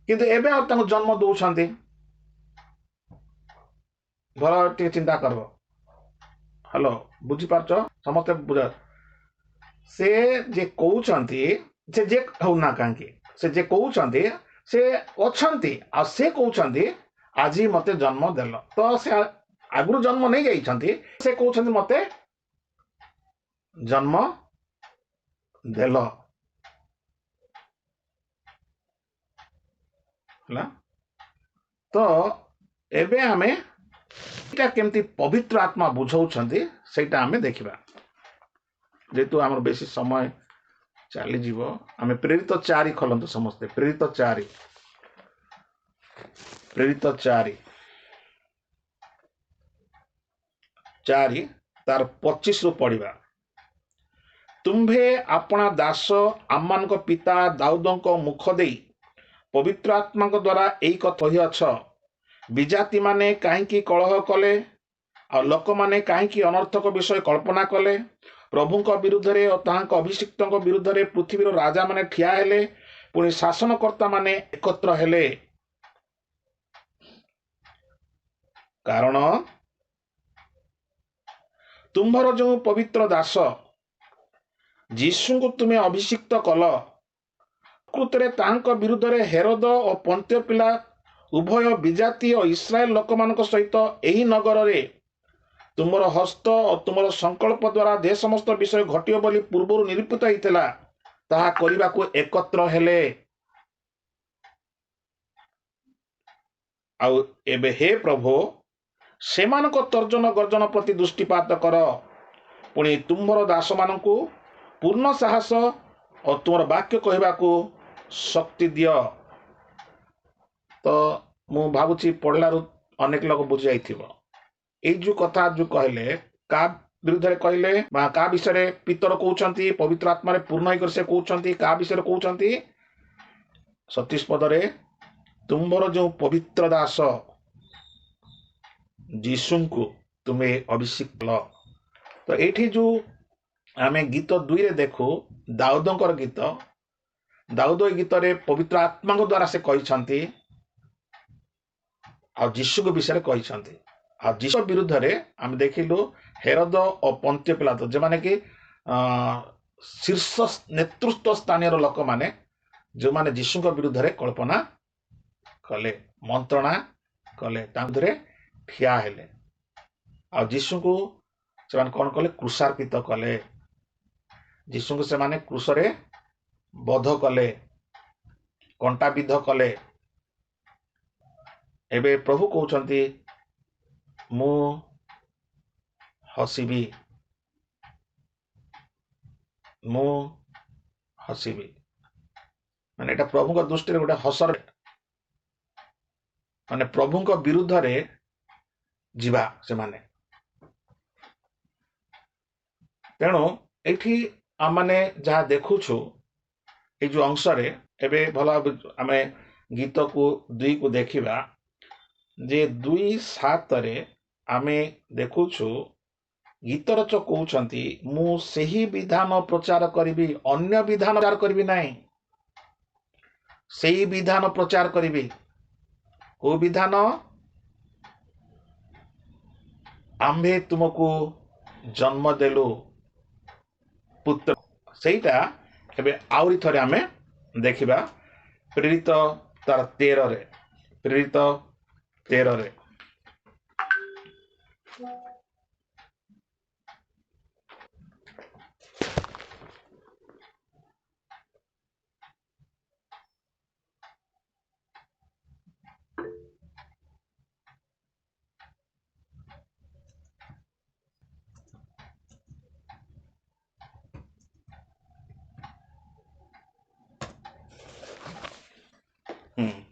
କିନ୍ତୁ ଏବେ ଆଉ ତାଙ୍କୁ ଜନ୍ମ ଦଉଛନ୍ତି। ଭଲ ଟିକେ ଚିନ୍ତା କରିବ। ହ୍ୟାଲୋ, ବୁଝିପାରୁଛ? ସମସ୍ତେ ବୁଝ। ସେ ଯେ କହୁଛନ୍ତି, ସେ ଯେ ହଉନା କାହିଁକି, ସେ ଯେ କହୁଛନ୍ତି ସେ ଅଛନ୍ତି, ଆଉ ସେ କହୁଛନ୍ତି ଆଜି ମତେ ଜନ୍ମ ଦେଲ। ତ ସେ ଆଗରୁ ଜନ୍ମ ନେଇ ଯାଇଛନ୍ତି, ସେ କହୁଛନ୍ତି ମତେ ଜନ୍ମ ଦେଲ। ହେଲା, ତ ଏବେ ଆମେ ଏଇଟା କେମିତି ପବିତ୍ର ଆତ୍ମା ବୁଝାଉଛନ୍ତି ସେଇଟା ଆମେ ଦେଖିବା। ଯେହେତୁ ଆମର ବେଶୀ ସମୟ ଚାଲିଯିବ, ଆମେ ପ୍ରେରିତ 4 ଖୋଲନ୍ତୁ ସମସ୍ତେ। ପ୍ରେରିତ 4 ତାର 25 ରୁ ପଢିବା। ତୁମ୍ଭେ ଆପଣା ଦାସ ଆମମାନଙ୍କ ପିତା ଦାଉଦଙ୍କ ମୁଖ ଦେଇ ପବିତ୍ର ଆତ୍ମାଙ୍କ ଦ୍ୱାରା ଏଇ କଥା କହିଅଛ, ବିଜାତି ମାନେ କାହିଁକି କଳହ କଲେ, ଆଉ ଲୋକମାନେ କାହିଁକି ଅନର୍ଥକ ବିଷୟ କଳ୍ପନା କଲେ? ପ୍ରଭୁଙ୍କ ବିରୁଦ୍ଧରେ ଓ ତାହାଙ୍କ ଅଭିଷିକ୍ତଙ୍କ ବିରୁଦ୍ଧରେ ପୃଥିବୀର ରାଜାମାନେ ଠିଆ ହେଲେ, ପୁଣି ଶାସନକର୍ତ୍ତା ମାନେ ଏକତ୍ର ହେଲେ। କାରଣ ତୁମ୍ଭର ଯେଉଁ ପବିତ୍ର ଦାସ ଯୀଶୁଙ୍କୁ ତୁମେ ଅଭିଷିକ୍ତ କଲ, ପ୍ରକୃତରେ ତାହାଙ୍କ ବିରୁଦ୍ଧରେ ହେରୋଦ ଓ ପନ୍ତ୍ୟ ପିଲା ଉଭୟ ବିଜାତି ଓ ଇସ୍ରାଏଲ ଲୋକମାନଙ୍କ ସହିତ ଏହି ନଗରରେ ତୁମର ହସ୍ତ ଓ ତୁମର ସଂକଳ୍ପ ଦ୍ୱାରା ଯେ ସମସ୍ତ ବିଷୟ ଘଟିବ ବୋଲି ପୂର୍ବରୁ ନିରୂପିତ ହେଇଥିଲା, ତାହା କରିବାକୁ ଏକତ୍ର ହେଲେ। ଆଉ ଏବେ ହେ ପ୍ରଭୁ, ସେମାନଙ୍କ ତର୍ଜନ ଗର୍ଜନ ପ୍ରତି ଦୃଷ୍ଟିପାତ କର, ପୁଣି ତୁମ୍ଭର ଦାସମାନଙ୍କୁ ପୂର୍ଣ୍ଣ ସାହସ ଓ ତୁମର ବାକ୍ୟ କହିବାକୁ ଶକ୍ତି ଦିଅ। ତ ମୁଁ ଭାବୁଛି ପଢିଲାରୁ ଅନେକ ଲୋକ ବୁଝି ଯାଇଥିବ। ଏଇ ଯୋଉ କଥା ଯୋଉ କହିଲେ, କାହା ବିରୁଦ୍ଧରେ କହିଲେ ବା କାହା ବିଷୟରେ ପିତର କହୁଛନ୍ତି, ପବିତ୍ର ଆତ୍ମାରେ ପୂର୍ଣ୍ଣ ହେଇକରି ସେ କହୁଛନ୍ତି, କାହା ବିଷୟରେ କହୁଛନ୍ତି? 37 ପଦରେ ତୁମ୍ଭର ଯେଉଁ ପବିତ୍ର ଦାସ ଯୀଶୁଙ୍କୁ ତୁମେ ଅଭିଷିକ୍ତ। ତ ଏଇଠି ଯୋଉ ଆମେ ଗୀତ 2ରେ ଦେଖୁ ଦାଉଦଙ୍କର ଗୀତ, ଦାଉଦ ଏ ଗୀତରେ ପବିତ୍ର ଆତ୍ମାଙ୍କ ଦ୍ୱାରା ସେ କହିଛନ୍ତି, ଆଉ ଯୀଶୁଙ୍କ ବିଷୟରେ କହିଛନ୍ତି। ଆଉ ଯୀଶୁ ବିରୁଦ୍ଧରେ ଆମେ ଦେଖିଲୁ ହେରୋଦ ଓ ପନ୍ତ୍ୟ ପିଲାତ, ଯେଉଁମାନେ କି ଶୀର୍ଷ ନେତୃତ୍ୱ ସ୍ଥାନୀୟ ଲୋକମାନେ, ଯେଉଁମାନେ ଯୀଶୁଙ୍କ ବିରୁଦ୍ଧରେ କଳ୍ପନା କଲେ, ମନ୍ତ୍ରଣା କଲେ, ତାଙ୍କ ବିରୁଦ୍ଧରେ ଠିଆ ହେଲେ। ଆଉ ଯୀଶୁଙ୍କୁ ସେମାନେ କ'ଣ କଲେ? କ୍ରୁଶାର୍ପିତ କଲେ। ଯୀଶୁଙ୍କୁ ସେମାନେ କ୍ରୁଶରେ ବଧ କଲେ, କଣ୍ଟା ବିଦ୍ଧ କଲେ। ଏବେ ପ୍ରଭୁ କହୁଛନ୍ତି, ମୁଁ ହସିବି, ମୁଁ ହସିବି। ମାନେ ଏଟା ପ୍ରଭୁଙ୍କ ଦୃଷ୍ଟିରେ ଗୋଟେ ହସର, ମାନେ ପ୍ରଭୁଙ୍କ ବିରୁଦ୍ଧରେ ଯିବା ସେମାନେ। ତେଣୁ ଏଇଠି ଆମେ ଯାହା ଦେଖୁଛୁ ଏଇ ଯୋଉ ଅଂଶରେ, ଏବେ ଭଲ ଆମେ ଗୀତକୁ 2କୁ ଦେଖିବା, ଯେ 2:7 ଆମେ ଦେଖୁଛୁ ଗୀତ ରଚକ କହୁଛନ୍ତି, ମୁଁ ସେହି ବିଧାନ ପ୍ରଚାର କରିବି, ଅନ୍ୟ ବିଧାନ ପ୍ରଚାର କରିବି ନାହିଁ, ସେହି ବିଧାନ ପ୍ରଚାର କରିବି। କୋଉ ବିଧାନ? ଆମ୍ଭେ ତୁମକୁ ଜନ୍ମ ଦେଲୁ ପୁତ୍ର। ସେଇଟା ଏବେ ଆହୁରି ଥରେ ଆମେ ଦେଖିବା ପ୍ରେରିତ ତାର 13ରେ। ପ୍ରେରିତ 13 ରେ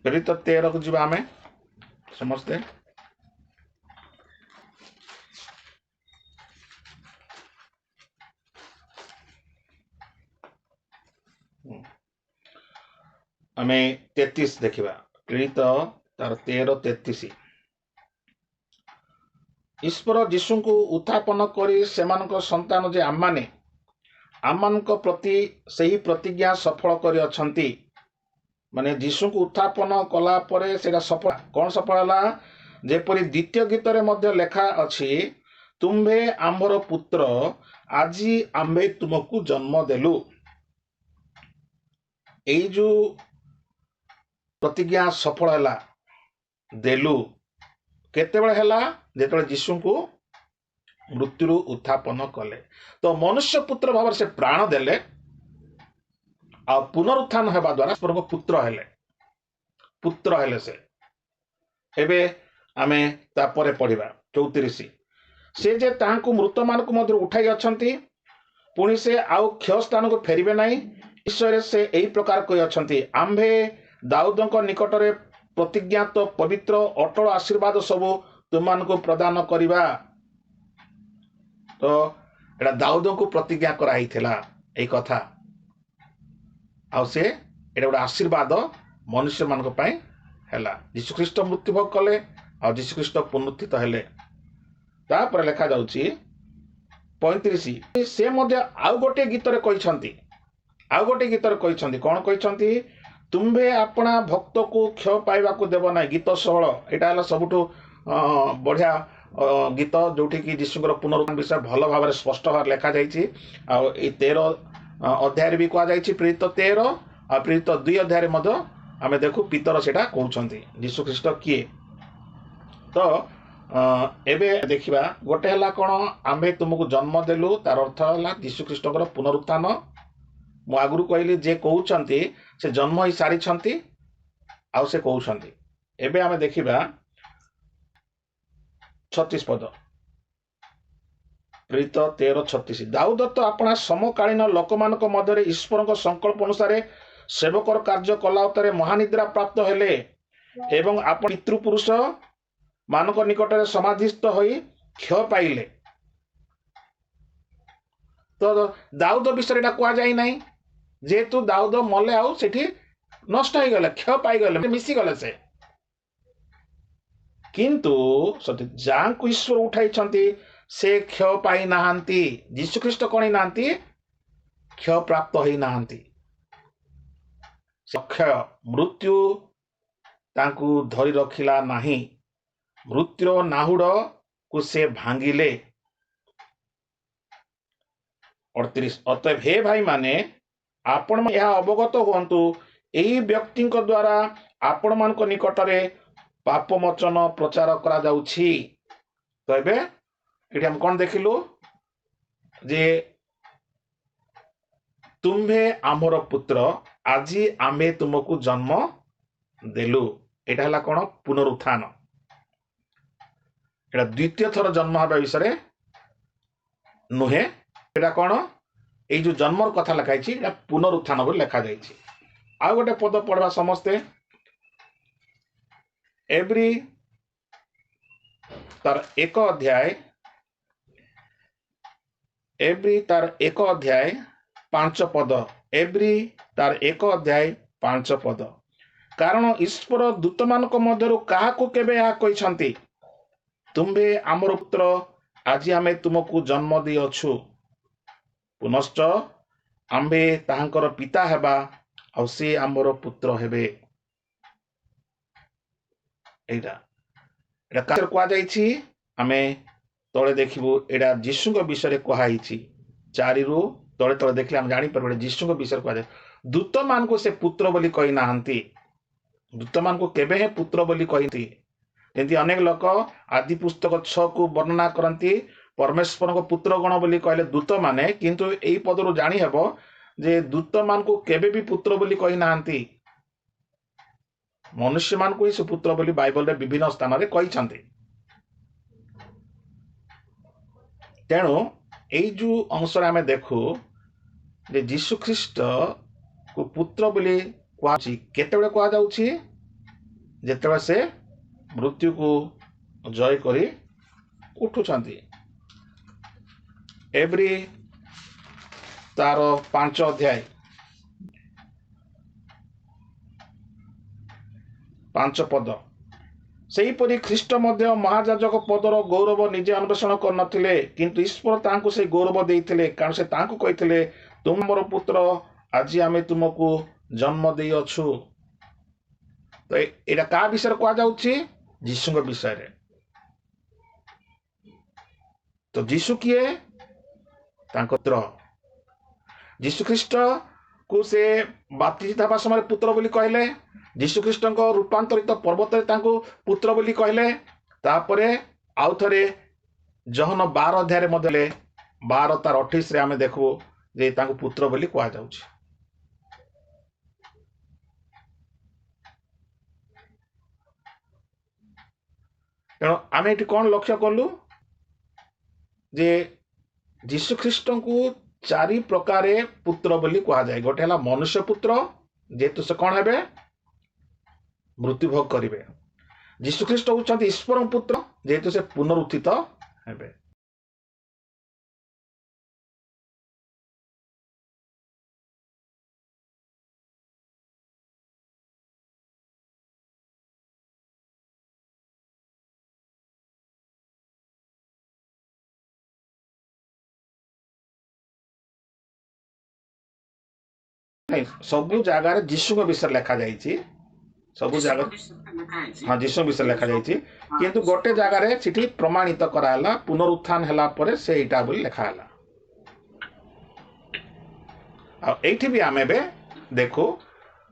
ପ୍ରେରିତ 13 କୁ ଯିବା ଆମେ ସମସ୍ତେ। ଆମେ 33 ଦେଖିବା। ପ୍ରେରିତ ତାର 13:33। ଈଶ୍ୱର ଯୀଶୁଙ୍କୁ ଉତ୍ଥାପନ କରି ସେମାନଙ୍କ ସନ୍ତାନ ଯେ ଆମମାନଙ୍କ ପ୍ରତି ସେହି ପ୍ରତିଜ୍ଞା ସଫଳ କରିଅଛନ୍ତି। ମାନେ ଯୀଶୁଙ୍କୁ ଉତ୍ଥାପନ କଲା ପରେ ସେଇଟା ସଫଳ। କ'ଣ ସଫଳ ହେଲା? ଯେପରି ଦ୍ୱିତୀୟ ଗୀତରେ ମଧ୍ୟ ଲେଖା ଅଛି, ତୁମ୍ଭେ ଆମ୍ଭର ପୁତ୍ର, ଆଜି ଆମ୍ଭେ ତୁମକୁ ଜନ୍ମ ଦେଲୁ। ଏଇ ଯୋଉ ପ୍ରତିଜ୍ଞା ସଫଳ ହେଲା, ଦେଲୁ କେତେବେଳେ ହେଲା? ଯେତେବେଳେ ଯୀଶୁଙ୍କୁ ମୃତ୍ୟୁରୁ ଉତ୍ଥାପନ କଲେ। ତ ମନୁଷ୍ୟ ପୁତ୍ର ଭାବରେ ସେ ପ୍ରାଣ ଦେଲେ, ଆଉ ପୁନରୁତ୍ଥାନ ହେବା ଦ୍ୱାରା ପ୍ରଭୁ ପୁତ୍ର ହେଲେ ସେ। ଏବେ ଆମେ ତାପରେ ପଢିବା 34। ସେ ଯେ ତାହାଙ୍କୁ ମୃତମାନଙ୍କୁ ମଧ୍ୟରୁ ଉଠାଇ ଅଛନ୍ତି, ପୁଣି ସେ ଆଉ କ୍ଷୟ ସ୍ଥାନକୁ ଫେରିବେ ନାହିଁ। ଈଶ୍ୱର ସେ ଏହି ପ୍ରକାର କହିଅଛନ୍ତି, ଆମ୍ଭେ ଦାଉଦଙ୍କ ନିକଟରେ ପ୍ରତିଜ୍ଞାତ ପବିତ୍ର ଅଟଳ ଆଶୀର୍ବାଦ ସବୁ ତୁମମାନଙ୍କୁ ପ୍ରଦାନ କରିବା। ତ ଏଟା ଦାଉଦଙ୍କୁ ପ୍ରତିଜ୍ଞା କରାହେଇଥିଲା ଏଇ କଥା, ଆଉ ସେ ଏଟା ଗୋଟେ ଆଶୀର୍ବାଦ ମନୁଷ୍ୟମାନଙ୍କ ପାଇଁ ହେଲା। ଯୀଶୁଖ୍ରୀଷ୍ଟ ମୃତ୍ୟୁଭୋଗ କଲେ, ଆଉ ଯୀଶୁଖ୍ରୀଷ୍ଟ ପୁନରୁତ୍ଥିତ ହେଲେ। ତାପରେ ଲେଖାଯାଉଛି 35, ସେ ମଧ୍ୟ ଆଉ ଗୋଟିଏ ଗୀତରେ କହିଛନ୍ତି, କ'ଣ କହିଛନ୍ତି? ତୁମ୍ଭେ ଆପଣା ଭକ୍ତକୁ କ୍ଷୟ ପାଇବାକୁ ଦେବ ନାହିଁ। ଗୀତ 16। ଏଇଟା ହେଲା ସବୁଠୁ ବଢିଆ ଗୀତ, ଯୋଉଠିକି ଯୀଶୁଙ୍କର ପୁନରୁତ୍ଥାନ ବିଷୟ ଭଲ ଭାବରେ ସ୍ପଷ୍ଟ ଭାବରେ ଲେଖାଯାଇଛି। ଆଉ ଏଇ 13 ଅଧ୍ୟାୟରେ ବି କୁହାଯାଇଛି ପ୍ରେରିତ 13, ଆଉ ପ୍ରେରିତ 2 ଅଧ୍ୟାୟରେ ମଧ୍ୟ ଆମେ ଦେଖୁ ପିତର ସେଇଟା କହୁଛନ୍ତି ଯୀଶୁଖ୍ରୀଷ୍ଟ କିଏ। ତ ଏବେ ଦେଖିବା, ଗୋଟେ ହେଲା କ'ଣ? ଆମ୍ଭେ ତୁମକୁ ଜନ୍ମ ଦେଲୁ, ତାର ଅର୍ଥ ହେଲା ଯୀଶୁଖ୍ରୀଷ୍ଟଙ୍କର ପୁନରୁତ୍ଥାନ। ମୁଁ ଆଗରୁ କହିଲି, ଯେ କହୁଛନ୍ତି ସେ ଜନ୍ମ ହେଇ ସାରିଛନ୍ତି, ଆଉ ସେ କହୁଛନ୍ତି। ଏବେ ଆମେ ଦେଖିବା 36 ପଦ, ପ୍ରେରିତ 13:36। ଦାଉଦ ତ ଆପଣା ସମକାଳୀନ ଲୋକମାନଙ୍କ ମଧ୍ୟରେ ଈଶ୍ୱରଙ୍କ ସଂକଳ୍ପ ଅନୁସାରେ ସେବକର କାର୍ଯ୍ୟ କଲା ଉତ୍ତାରେ ମହାନିଦ୍ରା ପ୍ରାପ୍ତ ହେଲେ, ଏବଂ ଆପଣ ପିତୃପୁରୁଷ ମାନଙ୍କ ନିକଟରେ ସମାଧିସ୍ଥ ହୋଇ କ୍ଷୟ ପାଇଲେ। ତ ଦାଉଦ ବିଷୟରେ ଏଟା କୁହାଯାଇ ନାହିଁ, ଯେହେତୁ ଦାଉଦ ମଲେ, ଆଉ ସେଠି ନଷ୍ଟ ହେଇଗଲେ, କ୍ଷୟ ପାଇଗଲେ, ମିଶିଗଲେ ସେ। କିନ୍ତୁ ଯାହାଙ୍କୁ ଈଶ୍ୱର ଉଠାଇଛନ୍ତି ସେ କ୍ଷୟ ପାଇନାହାନ୍ତି। ଯୀଶୁଖ୍ରୀଷ୍ଟ କ'ଣ ହେଇନାହାନ୍ତି? କ୍ଷୟ ପ୍ରାପ୍ତ ହେଇନାହାନ୍ତି। ଅକ୍ଷୟ, ମୃତ୍ୟୁ ତାଙ୍କୁ ଧରି ରଖିଲା ନାହିଁ। ମୃତ୍ୟୁର ନାହୁଡକୁ ସେ ଭାଙ୍ଗିଲେ। 38, ଅତଏବ ହେ ଭାଇମାନେ, ଆପଣ ଏହା ଅବଗତ ହୁଅନ୍ତୁ, ଏହି ବ୍ୟକ୍ତିଙ୍କ ଦ୍ୱାରା ଆପଣମାନଙ୍କ ନିକଟରେ ପାପମୋଚନ ପ୍ରଚାର କରାଯାଉଛି। ତ ଏବେ ଏଠି ଆମେ କ'ଣ ଦେଖିଲୁ? ଯେ ତୁମ୍ଭେ ଆମର ପୁତ୍ର, ଆଜି ଆମେ ତୁମକୁ ଜନ୍ମ ଦେଲୁ। ଏଟା ହେଲା କ'ଣ? ପୁନରୁତ୍ଥାନ। ଏଟା ଦ୍ୱିତୀୟ ଥର ଜନ୍ମ ହେବା ବିଷୟରେ ନୁହେଁ। ଏଟା କ'ଣ? ଏଇ ଯୋଉ ଜନ୍ମର କଥା ଲେଖା ହେଇଛି, ଏଟା ପୁନରୁତ୍ଥାନ ବୋଲି ଲେଖାଯାଇଛି। ଆଉ ଗୋଟେ ପଦ ପଢିବା ସମସ୍ତେ। ଏବ୍ରୀ ତାର 1 ଅଧ୍ୟାୟ 5 ପଦ। ଏବ୍ରୀ ତାର 1 ଅଧ୍ୟାୟ 5 ପଦ। କାରଣ ଈଶ୍ୱର ଦୂତମାନଙ୍କ ମଧ୍ୟରୁ କାହାକୁ କେବେ ଏହା କହିଛନ୍ତି, ତୁମ୍ଭେ ଆମର ପୁତ୍ର, ଆଜି ଆମେ ତୁମକୁ ଜନ୍ମ ଦେଇଅଛୁ। ପୁନଶ୍ଚ ଆମ୍ଭେ ତାହାଙ୍କର ପିତା ହେବା, ଆଉ ସେ ଆମର ପୁତ୍ର ହେବେ। ଏଇଟା କାହାର କୁହାଯାଇଛି? ଆମେ ତଳେ ଦେଖିବୁ, ଏଇଟା ଯୀଶୁଙ୍କ ବିଷୟରେ କୁହାଯାଇଛି। 4ରୁ ତଳେ ଦେଖିଲେ ଆମେ ଜାଣିପାରିବୁ ଯୀଶୁଙ୍କ ବିଷୟରେ କୁହାଯାଏ। ଦୂତମାନଙ୍କୁ ସେ ପୁତ୍ର ବୋଲି କହିନାହାନ୍ତି। ଦୂତମାନଙ୍କୁ କେବେ ହିଁ ପୁତ୍ର ବୋଲି କହିନ୍ତି। ଯେମିତି ଅନେକ ଲୋକ ଆଦି ପୁସ୍ତକ 6 କୁ ବର୍ଣ୍ଣନା କରନ୍ତି ପରମେଶ୍ୱରଙ୍କ ପୁତ୍ର ଗଣ ବୋଲି କହିଲେ ଦୂତ ମାନେ, କିନ୍ତୁ ଏଇ ପଦରୁ ଜାଣି ହେବ ଯେ ଦୂତ ମାନଙ୍କୁ କେବେ ବି ପୁତ୍ର ବୋଲି କହିନାହାନ୍ତି, ମନୁଷ୍ୟ ମାନଙ୍କୁ ହିଁ ସେ ପୁତ୍ର ବୋଲି ବାଇବଲରେ ବିଭିନ୍ନ ସ୍ଥାନରେ କହିଛନ୍ତି। ତେଣୁ ଏଇ ଯୋଉ ଅଂଶରେ ଆମେ ଦେଖୁ ଯେ ଯୀଶୁ ଖ୍ରୀଷ୍ଟ କୁ ପୁତ୍ର ବୋଲି କୁହାଯାଉଛି। କେତେବେଳେ କୁହାଯାଉଛି? ଯେତେବେଳେ ସେ ମୃତ୍ୟୁକୁ ଜୟ କରି ଉଠୁଛନ୍ତି। ଏଭ୍ରି ତାର 5 ଅଧ୍ୟାୟ 5 ପଦ। ସେହିପରି ଖ୍ରୀଷ୍ଟ ମଧ୍ୟ ମହାଯାଜକ ପଦର ଗୌରବ ନିଜେ ଅନ୍ୱେଷଣ କରିନଥିଲେ, କିନ୍ତୁ ଈଶ୍ୱର ତାଙ୍କୁ ସେ ଗୌରବ ଦେଇଥିଲେ, କାରଣ ସେ ତାଙ୍କୁ କହିଥିଲେ, ତୁମ ମୋର ପୁତ୍ର, ଆଜି ଆମେ ତୁମକୁ ଜନ୍ମ ଦେଇଅଛୁ। ତ ଏଇଟା କାହା ବିଷୟରେ କୁହାଯାଉଛି? ଯୀଶୁଙ୍କ ବିଷୟରେ। ତ ଯୀଶୁ କିଏ? ତାଙ୍କ ପୁତ୍ର। ଯୀଶୁ ଖ୍ରୀଷ୍ଟ କୁ ସେ ବାପ୍ତିସ୍ମ ହେବା ସମୟରେ ପୁତ୍ର ବୋଲି କହିଲେ। ଯୀଶୁ ଖ୍ରୀଷ୍ଟଙ୍କ ରୂପାନ୍ତରିତ ପର୍ବତରେ ତାଙ୍କୁ ପୁତ୍ର ବୋଲି କହିଲେ। ତାପରେ ଆଉ ଥରେ ଜହନ 12 ଅଧ୍ୟାୟରେ ମଧ୍ୟ 12:28 ଆମେ ଦେଖୁ ଯେ ତାଙ୍କୁ ପୁତ୍ର ବୋଲି କୁହାଯାଉଛି। ତେଣୁ ଆମେ ଏଠି କଣ ଲକ୍ଷ୍ୟ କଲୁ ଯେ ଯୀଶୁ ଖ୍ରୀଷ୍ଟଙ୍କୁ 4 ପ୍ରକାରେ ପୁତ୍ର ବୋଲି କୁହାଯାଏ। ଗୋଟେ ହେଲା ମନୁଷ୍ୟ ପୁତ୍ର, ଯେହେତୁ ସେ କଣ ହେବେ? ମୃତ୍ୟୁଭୋଗ କରିବେ। ଯୀଶୁ ଖ୍ରୀଷ୍ଟ ହେଉଛନ୍ତି ଈଶ୍ୱରଙ୍କ ପୁତ୍ର, ଯେହେତୁ ସେ ପୁନରୁତ୍ଥିତ ହେବେ। ସବୁ ଜାଗାରେ ଯୀଶୁଙ୍କ ବିଷୟରେ ଲେଖା ଯାଇଛି। ସବୁ ଜାଗା ହଁ ଯୀଶୁଙ୍କ ବିଷୟରେ ଲେଖା ଯାଇଛି, କିନ୍ତୁ ଗୋଟେ ଜାଗାରେ ସେଠି ପ୍ରମାଣିତ କରାହେଲା, ପୁନରୁତ୍ଥାନ ହେଲା ପରେ ସେ ଏଇଟା ବୋଲି ଲେଖା ହେଲା। ଆଉ ଏଇଠି ବି ଆମେ ଏବେ ଦେଖୁ,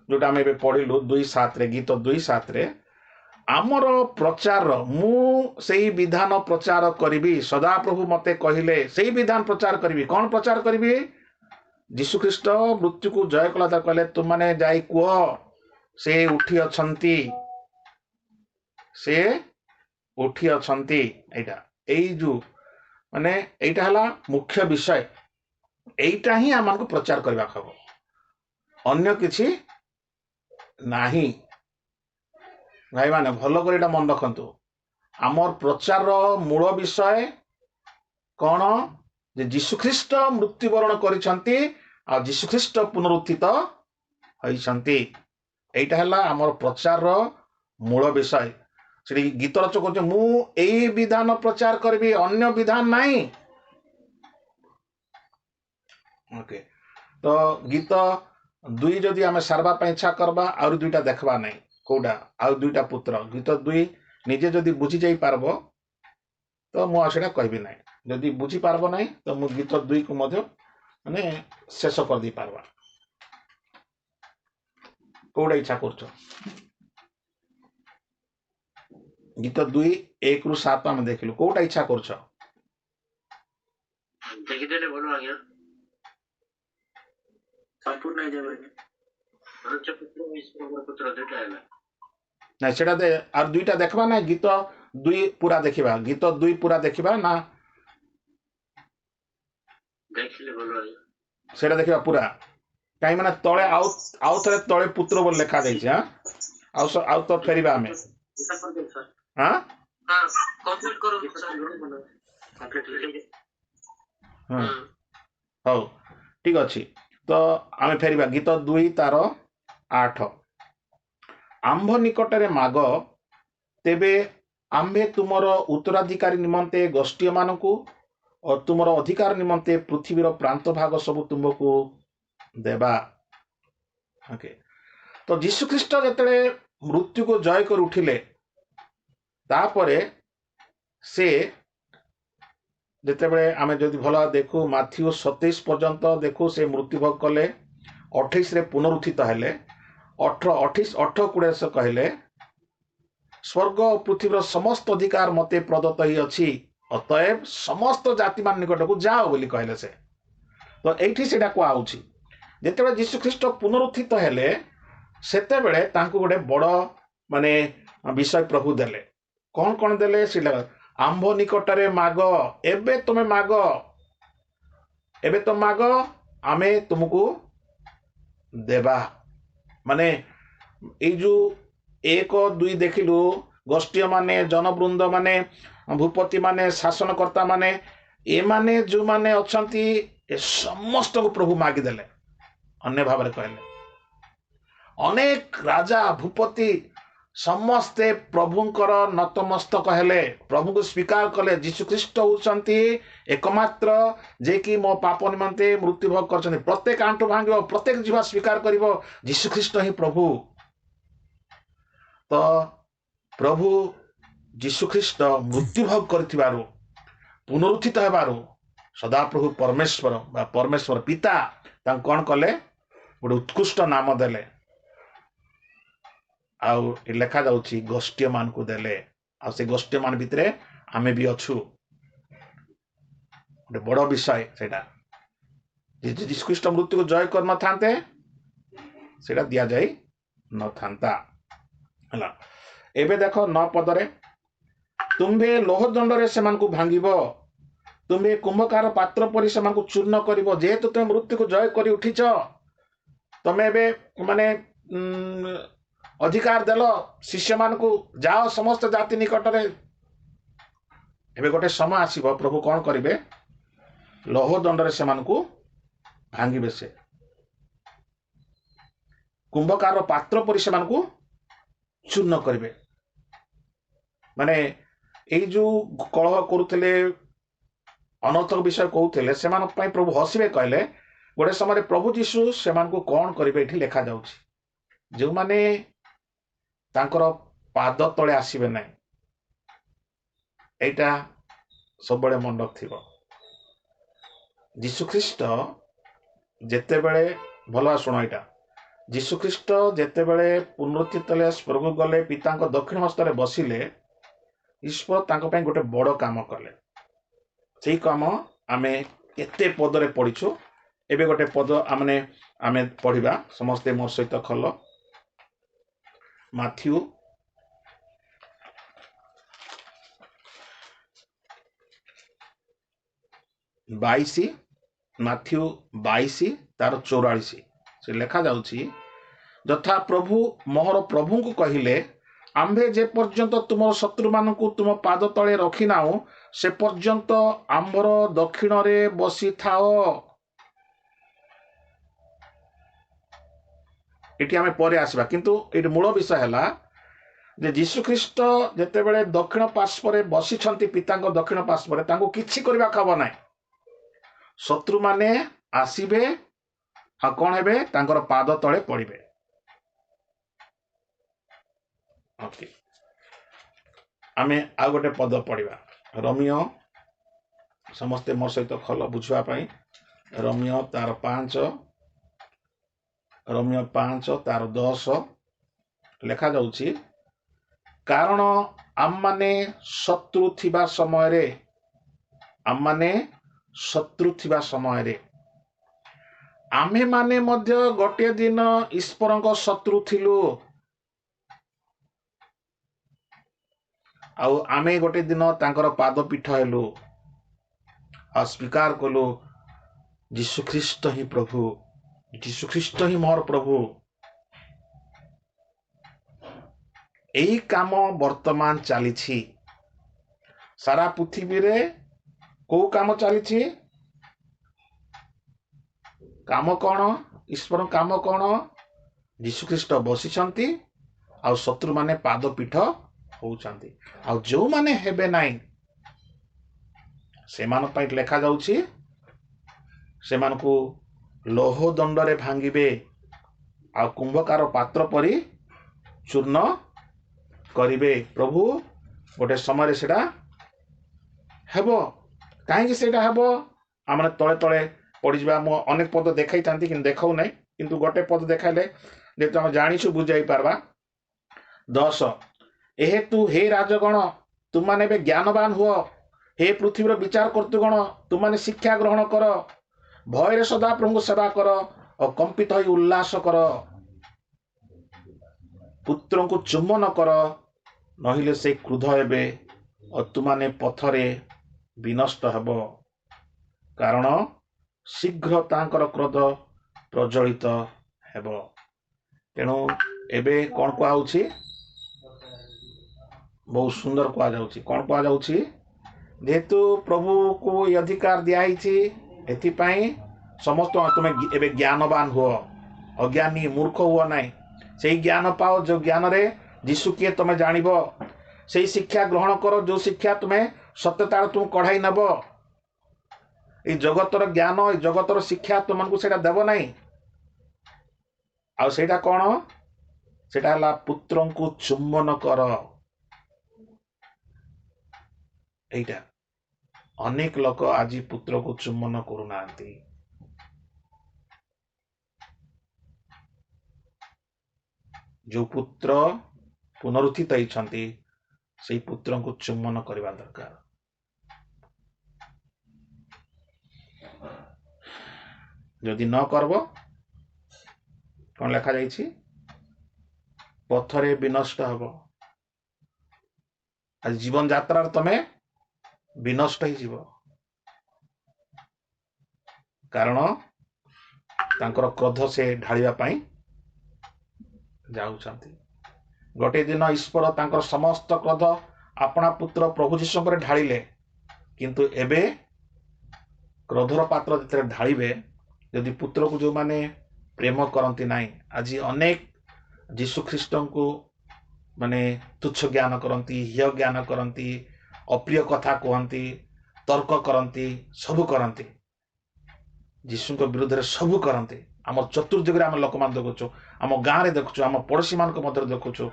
ଯୋଉଟା ଆମେ ଏବେ ପଢିଲୁ 2:7 ଗୀତ 2:7 ଆମର ପ୍ରଚାର, ମୁଁ ସେଇ ବିଧାନ ପ୍ରଚାର କରିବି, ସଦାପ୍ରଭୁ ମତେ କହିଲେ ସେଇ ବିଧାନ ପ୍ରଚାର କରିବି। କଣ ପ୍ରଚାର କରିବି? ଯୀଶୁ ଖ୍ରୀଷ୍ଟ ମୃତ୍ୟୁକୁ ଜୟ କଲା, ତାକୁ କହିଲେ ତୁମମାନେ ଯାଇ କୁହ ସେ ଉଠି ଅଛନ୍ତି, ସେ ଉଠି ଅଛନ୍ତି। ଏଇ ଯୋଉ ମାନେ ଏଇଟା ହେଲା ମୁଖ୍ୟ ବିଷୟ। এইটা ହିଁ ଆମକୁ ପ୍ରଚାର କରିବାକୁ ହବ, ଅନ୍ୟ କିଛି ନାହିଁ। ଭାଇମାନେ ଭଲ କରି ଏଇଟା ମନେ ରଖନ୍ତୁ। ଆମର ପ୍ରଚାରର ମୂଳ ବିଷୟ କଣ? ଯେ ଯୀଶୁଖ୍ରୀଷ୍ଟ ମୃତ୍ୟୁବରଣ କରିଛନ୍ତି ଆଉ ଯୀଶୁଖ୍ରୀଷ୍ଟ ପୁନରୁତ୍ଥିତ ହୋଇଛନ୍ତି। এইটা ହେଲା ଆମର ପ୍ରଚାରର ମୂଳ ବିଷୟ। ସେଠି ଗୀତ ରଚକ କହୁଛି, ମୁଁ ଏଇ ବିଧାନ ପ୍ରଚାର କରିବି, ଅନ୍ୟ ବିଧାନ ନାହିଁ। ଓକେ, ତ ଗୀତ 2 ଯଦି ଆମେ ସାରବା ପାଇଁ ଇଚ୍ଛା କରିବା, ଆହୁରି 2ଟା ଦେଖବା ନାହିଁ। କୋଉଟା? ଆଉ 2ଟା ପୁତ୍ର। ଗୀତ 2 ନିଜେ ଯଦି ବୁଝି ଯାଇ ପାରବ ତ ମୁଁ ଆଉ ସେଟା କହିବି ନାହିଁ। ଯଦି ବୁଝି ପାରବ ନାହିଁ ତ ମୁଁ ଗୀତ 2 କୁ ମଧ୍ୟ ମାନେ ଶେଷ କରିଦେଇ ପାରବା। କୋଉଟା ଇଚ୍ଛା କରୁଛ? ଗୀତ 2 1 ରୁ 7 ଆମେ ଦେଖିଲୁ, କୋଉଟା ଇଚ୍ଛା କରୁଛ? ଦେଖିଦେଲେ ଭଲ ଆଜ୍ଞା। ସମ୍ପୂର୍ଣ୍ଣ ହେଇଯାଏ ନାଇଁ ସେଟା ଆଉ 2ଟା ଦେଖବା ନା ଗୀତ 2 ପୁରା ଦେଖିବା? ଗୀତ 2 ପୁରା ଦେଖିବା ନା ଦେଖିଲେ ଭଲ ଆଜ୍ଞା। ସେଟା ଦେଖିବା ପୁରା? କାହିଁ ମାନେ ତଳେ ଆଉ ଥରେ ତଳେ ପୁତ୍ର ବୋଲି ଲେଖା ଯାଇଛି। ଆଉ ତ ଫେରିବା ଆମେ। ହଉ ଠିକ ଅଛି, ତ ଆମେ ଫେରିବା। ଗୀତ 2 ତାର 8। ଆମ୍ଭ ନିକଟରେ ମାଗ, ତେବେ ଆମ୍ଭେ ତୁମର ଉତ୍ତରାଧିକାରୀ ନିମନ୍ତେ ଗୋଷ୍ଠୀମାନଙ୍କୁ ଓ ତୁମର ଅଧିକାର ନିମନ୍ତେ ପୃଥିବୀର ପ୍ରାନ୍ତ ଭାଗ ସବୁ ତୁମକୁ ଦେବା। ଓକେ, ତ ଯୀଶୁଖ୍ରୀଷ୍ଟ ଯେତେବେଳେ ମୃତ୍ୟୁକୁ ଜୟ କରି ଉଠିଲେ, ତାପରେ ସେ ଯେତେବେଳେ ଆମେ ଯଦି ଭଲ ଦେଖୁ ମାଥ୍ୟୁ 27 ପର୍ଯ୍ୟନ୍ତ ଦେଖୁ, ସେ ମୃତ୍ୟୁଭୋଗ କଲେ, 28ରେ ପୁନରୁତ୍ଥିତ ହେଲେ, 18 20 କହିଲେ स्वर्ग और पृथ्वी समस्त अधिकार मते प्रदत्त ही अच्छी अतएव समस्त जाति मान निकट को जाओ बोली कहले से तो एठी सेटा को आउची जेतेबे यीशु ख्रीष्ट पुनरुत्थित हेले सेते बेले तांको गोटे बड़ माने विषय प्रभु देले कौन देले सेटा आंभ निकटरे माग एबे तुमे माग एबे तो माग आमे तुमको देबा माने ए जो 1-2 देखिलु गोष्ठी माने जनवृंद माने भूपति माने शासनकर्ता माने ए माने जो माने अछंती ए समस्त को प्रभु मागी देले अन्य भाव में कहले अनेक राजा भूपति समस्ते प्रभुंकर नतमस्तक हेले प्रभु को स्वीकार कले यीशु ख्रीष्ट होचंती एकमात्र जे कि मो पाप निमंते मृत्यु भोग करछन्ती प्रत्येक आंटु भांगिबो प्रत्येक जीवा स्वीकार करिवो यीशु ख्रीष्ट ही प्रभु तो प्रभु यीशु ख्रीष्ट मृत्यु भोग करथिबारु पुनरुत्थित हेबारु सदाप्रभु परमेश्वर पिता तां कोन कले गोटे उत्कृष्ट नाम देले आउ लेखा जाउची गोष्ठी मान को देले आ से गोष्ठी मान भितरे आमे भी अछु गोटे बड़ विषय सेटा यीशु ख्रीष्ट मृत्यु को जय कर न थांते सेटा दिया जाई न थांता हला एबे देखो 9 पदरे तुम्भे लोह दंडरे सेमान को भांगिबो तुम्भे कुंभकार पात्र परि सेमान को चूर्ण करिवो जेहेतु तुम मृत्यु को जय करी उठिछ तमे एबे माने अधिकार देलो शिष्य मान को जाओ समस्त जाति निकटरे एबे गोटे समय आसीबो प्रभु कोन करिवे लोह दंडरे सेमान को भांगिबे से कुंभकार पात्र परि सेमान को चूर्ण करिवे माने ए जो कलह करुले अनर्थक विषय कहते सेमान पई प्रभु हसिबे कहले गोटे समय प्रभु यीशु सेमान को कौन करिवे एठी लेखा जाउची जो माने तांकर पाद तले आसीबे नै एटा सब बड़े मन रखथिबो यीशु ख्रीष्ट जेते बेले भला सुनो एटा यीशु ख्रीष्ट जेते बेले पुनरुत्थित ले स्वर्ग गले पिता को दक्षिण हस्तरे बसिले ईश्वर तांको पई गोटे बड़ काम कले सेही काम आमे केते पदरे पढिछु एबे गोटे पद आमे पढ़िबा समस्ते मोर सहित खल माथ्यू 22 माथ्यू 22 तार 44 से लेखा जाउची यथा प्रभु मोहर प्रभु को कहिले आम्भे जे पर्यंत तुम शत्रु मान को तुम पाद तले रखी नाओ से पर्यंत आम्भर दक्षिण रे बसी थाओ एटी आमे परे आसीबा किंतु एटी मूल विषय हला जे यीशु ख्रीष्ट जेते बेले दक्षिण पार्श्व रे बसी छंती पिता को दक्षिण पार्श्व रे तांको किछि करबा खबर नाही शत्रु माने आसीबे आ कोन हेबे तांकर पाद तले पड़िबे ओके आमे आ गोटे पद पढ़िबा रोमियो समस्ते मोर सहित खल बुझवा पई रोमियो तार 5 रोमियो 5 तार 10 लेखा जाउची कारण आम माने शत्रु थिबा समय रे आम माने शत्रु थिबा समय रे आमे माने मध्य गोटे दिन ईश्वरଙ୍କ शत्रु थिलु आउ आमे गोटे दिन तांकर पाद पीठ हेलु आ स्वीकार कलु यीशु ख्रीष्ट ही प्रभु यीशु ख्रीष्ट ही मोर प्रभु एही काम वर्तमान चली सारा पृथ्वी रे को काम चली काम कौन ईश्वर काम कौन यीशु ख्रीष्ट बसी आ शत्रु माने पाद पीठ होउचंती आ जो माने हेबे नाही से मान पई लेखा जाउची से मान को लोह दंड रे भांगिबे आ कुंभकार पात्र परी चूर्ण करिवे प्रभु गोटे समय सेटा हेबो काहे कि सेटा हेबो आमने तळे तळे पड़ी जा मो अनेक पद देखाई तांती कि देखाउ नै किंतु गोटे पद देखाइले जे तुम जानिछु बुझाई पारबा 10 ଏହେତୁ हे ରାଜଗଣ ତୁମାନେ ଏବେ ଜ୍ଞାନବାନ ହୁଅ, हे ପୃଥିବୀର ବିଚାର କର୍ତ୍ତୃଗଣ ତୁମାନେ ଶିକ୍ଷା ଗ୍ରହଣ କର, ଭୟରେ ସଦା ପ୍ରଭୁଙ୍କୁ ସେବା କର ଓ କମ୍ପିତ ହୋଇ ଉଲ୍ଲାସ କର। ପୁତ୍ରଙ୍କୁ ଚୁମ୍ବନ କର, ନହେଲେ ସେ କ୍ରୁଦ୍ଧ ହେବେ ଓ ତୁମାନେ ପଥରେ ବିନଷ୍ଟ ହେବ, କାରଣ ଶୀଘ୍ର ତାଙ୍କର କ୍ରୋଧ ପ୍ରଜ୍ୱଳିତ ହେବ। ତେଣୁ ଏବେ କ'ଣ କୁହାଯାଉଛି? ବହୁତ ସୁନ୍ଦର କୁହାଯାଉଛି। କ'ଣ କୁହାଯାଉଛି? ଯେହେତୁ ପ୍ରଭୁକୁ ଏ ଅଧିକାର ଦିଆହେଇଛି, ଏଥିପାଇଁ ସମସ୍ତ ତୁମେ ଏବେ ଜ୍ଞାନବାନ ହୁଅ, ଅଜ୍ଞାନୀ ମୂର୍ଖ ହୁଅ ନାହିଁ। ସେଇ ଜ୍ଞାନ ପାଅ ଯେଉଁ ଜ୍ଞାନରେ ଯୀଶୁ କିଏ ତମେ ଜାଣିବ। ସେଇ ଶିକ୍ଷା ଗ୍ରହଣ କର ଯେଉଁ ଶିକ୍ଷା ତୁମେ ସତ୍ୟତାର ତୁମକୁ କଢ଼ାଇ ନେବ। এই ଜଗତର ଜ୍ଞାନ, এই ଜଗତର ଶିକ୍ଷା ତୁମକୁ ସେଇଟା ଦେବ ନାହିଁ। ଆଉ ସେଇଟା କ'ଣ? ସେଇଟା ହେଲା ପୁତ୍ରଙ୍କୁ ଚୁମ୍ବନ କର। এইটা ଅନେକ ଲୋକ ଆଜି ପୁତ୍ରକୁ ଚୁମ୍ବନ କରୁନାହାନ୍ତି। ଯେଉଁ ପୁତ୍ର ପୁନରୁତ୍ଥିତ ହେଇଛନ୍ତି ସେଇ ପୁତ୍ରଙ୍କୁ ଚୁମ୍ବନ କରିବା ଦରକାର। ଯଦି ନ କରବ କ'ଣ ଲେଖାଯାଇଛି? ପଥରେ ବିନଷ୍ଟ ହେବ। ଆଜି ଜୀବନ ଯାତ୍ରାରେ ତମେ ବିନଷ୍ଟ ହେଇଯିବ, କାରଣ ତାଙ୍କର କ୍ରୋଧ ସେ ଢାଳିବା ପାଇଁ ଯାଉଛନ୍ତି। ଗୋଟିଏ ଦିନ ଈଶ୍ୱର ତାଙ୍କର ସମସ୍ତ କ୍ରୋଧ ଆପଣା ପୁତ୍ର ପ୍ରଭୁ ଯୀଶୁ ଉପରେ ଢାଳିଲେ, କିନ୍ତୁ ଏବେ କ୍ରୋଧର ପାତ୍ର ଯେତେବେଳେ ଢାଳିବେ, ଯଦି ପୁତ୍ରକୁ ଯେଉଁମାନେ ପ୍ରେମ କରନ୍ତି ନାହିଁ, ଆଜି ଅନେକ ଯୀଶୁ ଖ୍ରୀଷ୍ଟଙ୍କୁ ମାନେ ତୁଚ୍ଛ ଜ୍ଞାନ କରନ୍ତି, ହେୟ ଜ୍ଞାନ କରନ୍ତି, ଅପ୍ରିୟ କଥା କୁହନ୍ତି, ତର୍କ କରନ୍ତି, ସବୁ କରନ୍ତି, ଯୀଶୁଙ୍କ ବିରୁଦ୍ଧରେ ସବୁ କରନ୍ତି। ଆମ ଚତୁର୍ଦିଗରେ ଆମେ ଲୋକମାନେ ଦେଖୁଛୁ, ଆମ ଗାଁରେ ଦେଖୁଛୁ, ଆମ ପଡ଼ୋଶୀ ମାନଙ୍କ ମଧ୍ୟରେ ଦେଖୁଛୁ।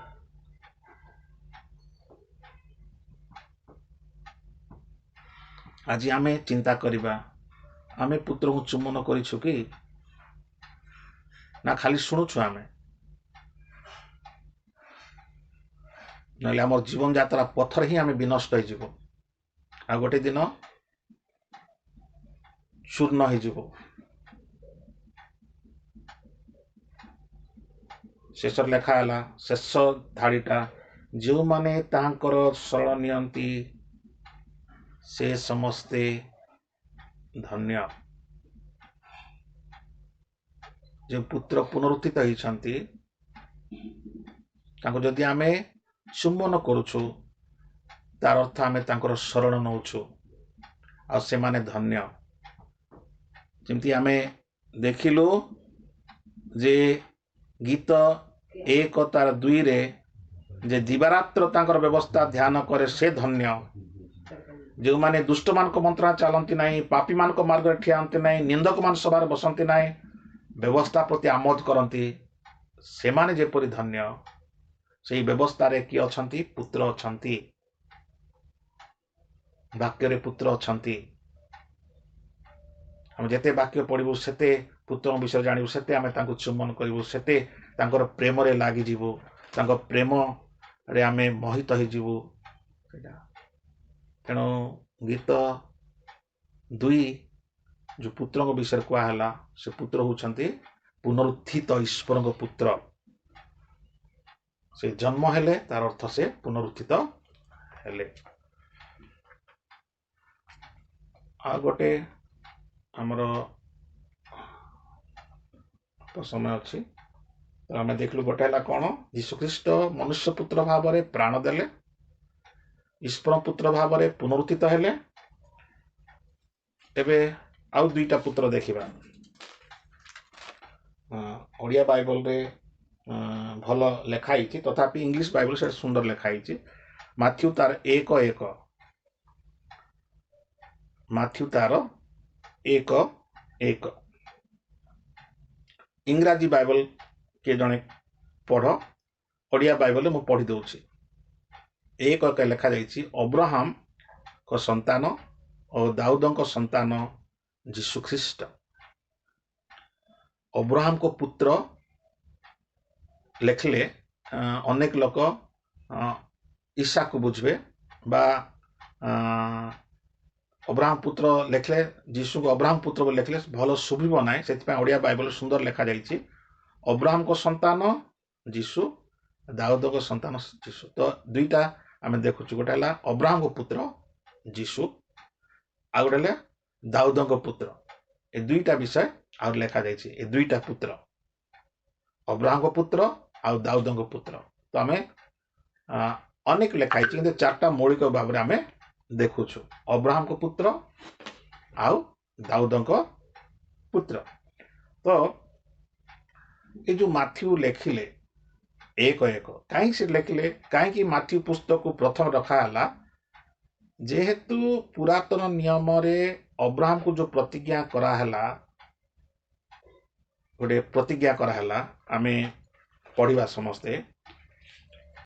ଆଜି ଆମେ ଚିନ୍ତା କରିବା, ଆମେ ପୁତ୍ରକୁ ଚୁମ୍ବନ କରିଛୁ କି ନା ଖାଲି ଶୁଣୁଛୁ ଆମେ? ନହେଲେ ଆମର ଜୀବନ ଯାତ୍ରା ପଥରେ ହିଁ ଆମେ ବିନଷ୍ଟ ହେଇଯିବ, ଆଉ ଗୋଟେ ଦିନ ଚୂର୍ଣ୍ଣ ହେଇଯିବ। ଶେଷରେ ଲେଖା ହେଲା, ଶେଷ ଧାଡ଼ିଟା, ଯେଉଁମାନେ ତାହାଙ୍କର ଶରଣ ନିଅନ୍ତି ସେ ସମସ୍ତେ ଧନ୍ୟ। ଯେଉଁ ପୁତ୍ର ପୁନରୁତ୍ଥିତ ହେଇଛନ୍ତି ତାଙ୍କୁ ଯଦି ଆମେ ଚୁମ୍ବନ କରୁଛୁ, ତାର ଅର୍ଥ ଆମେ ତାଙ୍କର ଶରଣ ନେଉଛୁ, ଆଉ ସେମାନେ ଧନ୍ୟ। ଯେମିତି ଆମେ ଦେଖିଲୁ ଯେ ଗୀତ 1:2ରେ ଯେ ଦିବାରାତ୍ର ତାଙ୍କର ବ୍ୟବସ୍ଥା ଧ୍ୟାନ କରେ ସେ ଧନ୍ୟ। ଯେଉଁମାନେ ଦୁଷ୍ଟମାନଙ୍କ ମନ୍ତ୍ରଣା ଚାଲନ୍ତି ନାହିଁ, ପାପୀମାନଙ୍କ ମାର୍ଗରେ ଠିଆନ୍ତି ନାହିଁ, ନିନ୍ଦକମାନ ସଭାରେ ବସନ୍ତି ନାହିଁ, ବ୍ୟବସ୍ଥା ପ୍ରତି ଆମୋଦ କରନ୍ତି, ସେମାନେ ଯେପରି ଧନ୍ୟ। ସେଇ ବ୍ୟବସ୍ଥାରେ କିଏ ଅଛନ୍ତି? ପୁତ୍ର ଅଛନ୍ତି, ବାକ୍ୟରେ ପୁତ୍ର ଅଛନ୍ତି। ଆମେ ଯେତେ ବାକ୍ୟ ପଢ଼ିବୁ, ସେତେ ପୁତ୍ରଙ୍କ ବିଷୟରେ ଜାଣିବୁ, ସେତେ ଆମେ ତାଙ୍କୁ ଚୁମ୍ବନ କରିବୁ, ସେତେ ତାଙ୍କର ପ୍ରେମରେ ଲାଗିଯିବୁ, ତାଙ୍କ ପ୍ରେମରେ ଆମେ ମୋହିତ ହେଇଯିବୁ। ତେଣୁ ଗୀତ 2 ଯେଉଁ ପୁତ୍ରଙ୍କ ବିଷୟରେ କୁହାହେଲା, ସେ ପୁତ୍ର ହେଉଛନ୍ତି ପୁନରୁତ୍ଥିତ ଈଶ୍ୱରଙ୍କ ପୁତ୍ର। ସେ ଜନ୍ମ ହେଲେ ତାର ଅର୍ଥ ସେ ପୁନରୁତ୍ଥିତ ହେଲେ। ଆଉ ଗୋଟେ ଆମର ସମୟ ଅଛି, ଆମେ ଦେଖିଲୁ ଗୋଟେ ହେଲା କ'ଣ? ଯୀଶୁଖ୍ରୀଷ୍ଟ ମନୁଷ୍ୟ ପୁତ୍ର ଭାବରେ ପ୍ରାଣ ଦେଲେ, ଈଶ୍ୱର ପୁତ୍ର ଭାବରେ ପୁନରୁତ୍ଥିତ ହେଲେ। ଏବେ ଆଉ ଦୁଇଟା ପୁତ୍ର ଦେଖିବା। ଓଡ଼ିଆ ବାଇବଲରେ ଭଲ ଲେଖା ହେଇଛି, ତଥାପି ଇଂଲିଶ ବାଇବଲ ସେଟା ସୁନ୍ଦର ଲେଖା ହେଇଛି। ମାଥ୍ୟୁ ତାର 1:1, ମାଥ୍ୟୁ ତାର 1:1। ଇଂରାଜୀ ବାଇବଲ କିଏ ଜଣେ ପଢ଼, ଓଡ଼ିଆ ବାଇବଲରେ ମୁଁ ପଢ଼ି ଦେଉଛି। 1:1 ଲେଖାଯାଇଛି, ଅବ୍ରାହମଙ୍କ ସନ୍ତାନ ଓ ଦାଉଦଙ୍କ ସନ୍ତାନ ଯୀଶୁଖ୍ରୀଷ୍ଟ। ଅବ୍ରାହମଙ୍କ ପୁତ୍ର ଲେଖିଲେ ଅନେକ ଲୋକ ईशा को बुझे बा अब्राहम पुत्र लेखले जीशु को अब्राहम पुत्र बोली लेखले भल शुभिब ना से ओडिया बाइबल सुंदर लिखा जाइए अब्राहम को संतान जीशु दाऊद को संतान जीशु तो दुईटा आम देखु गोटे अब्राहम को पुत्र जीशु आ गोटे दाऊद को पुत्र ए दुईटा विषय और लिखा जाइए दुईटा पुत्र अब्राहम को पुत्र आ दाऊद को पुत्र तो आम अनेक लिखाई कि चार्टा मौलिक भाव में आम देखुछु अब्राहम को पुत्र आउ दाऊद को पुत्र तो ये जो माथ्यू लेखिले एक एक कहीं से लेखिले कहीं माथ्यू पुस्तक को प्रथम रखाला जेहेतु पुरातन नियम रे अब्राहम को जो प्रतिज्ञा कराला गोटे प्रतिज्ञा कराला आमे पढ़िबा समस्ते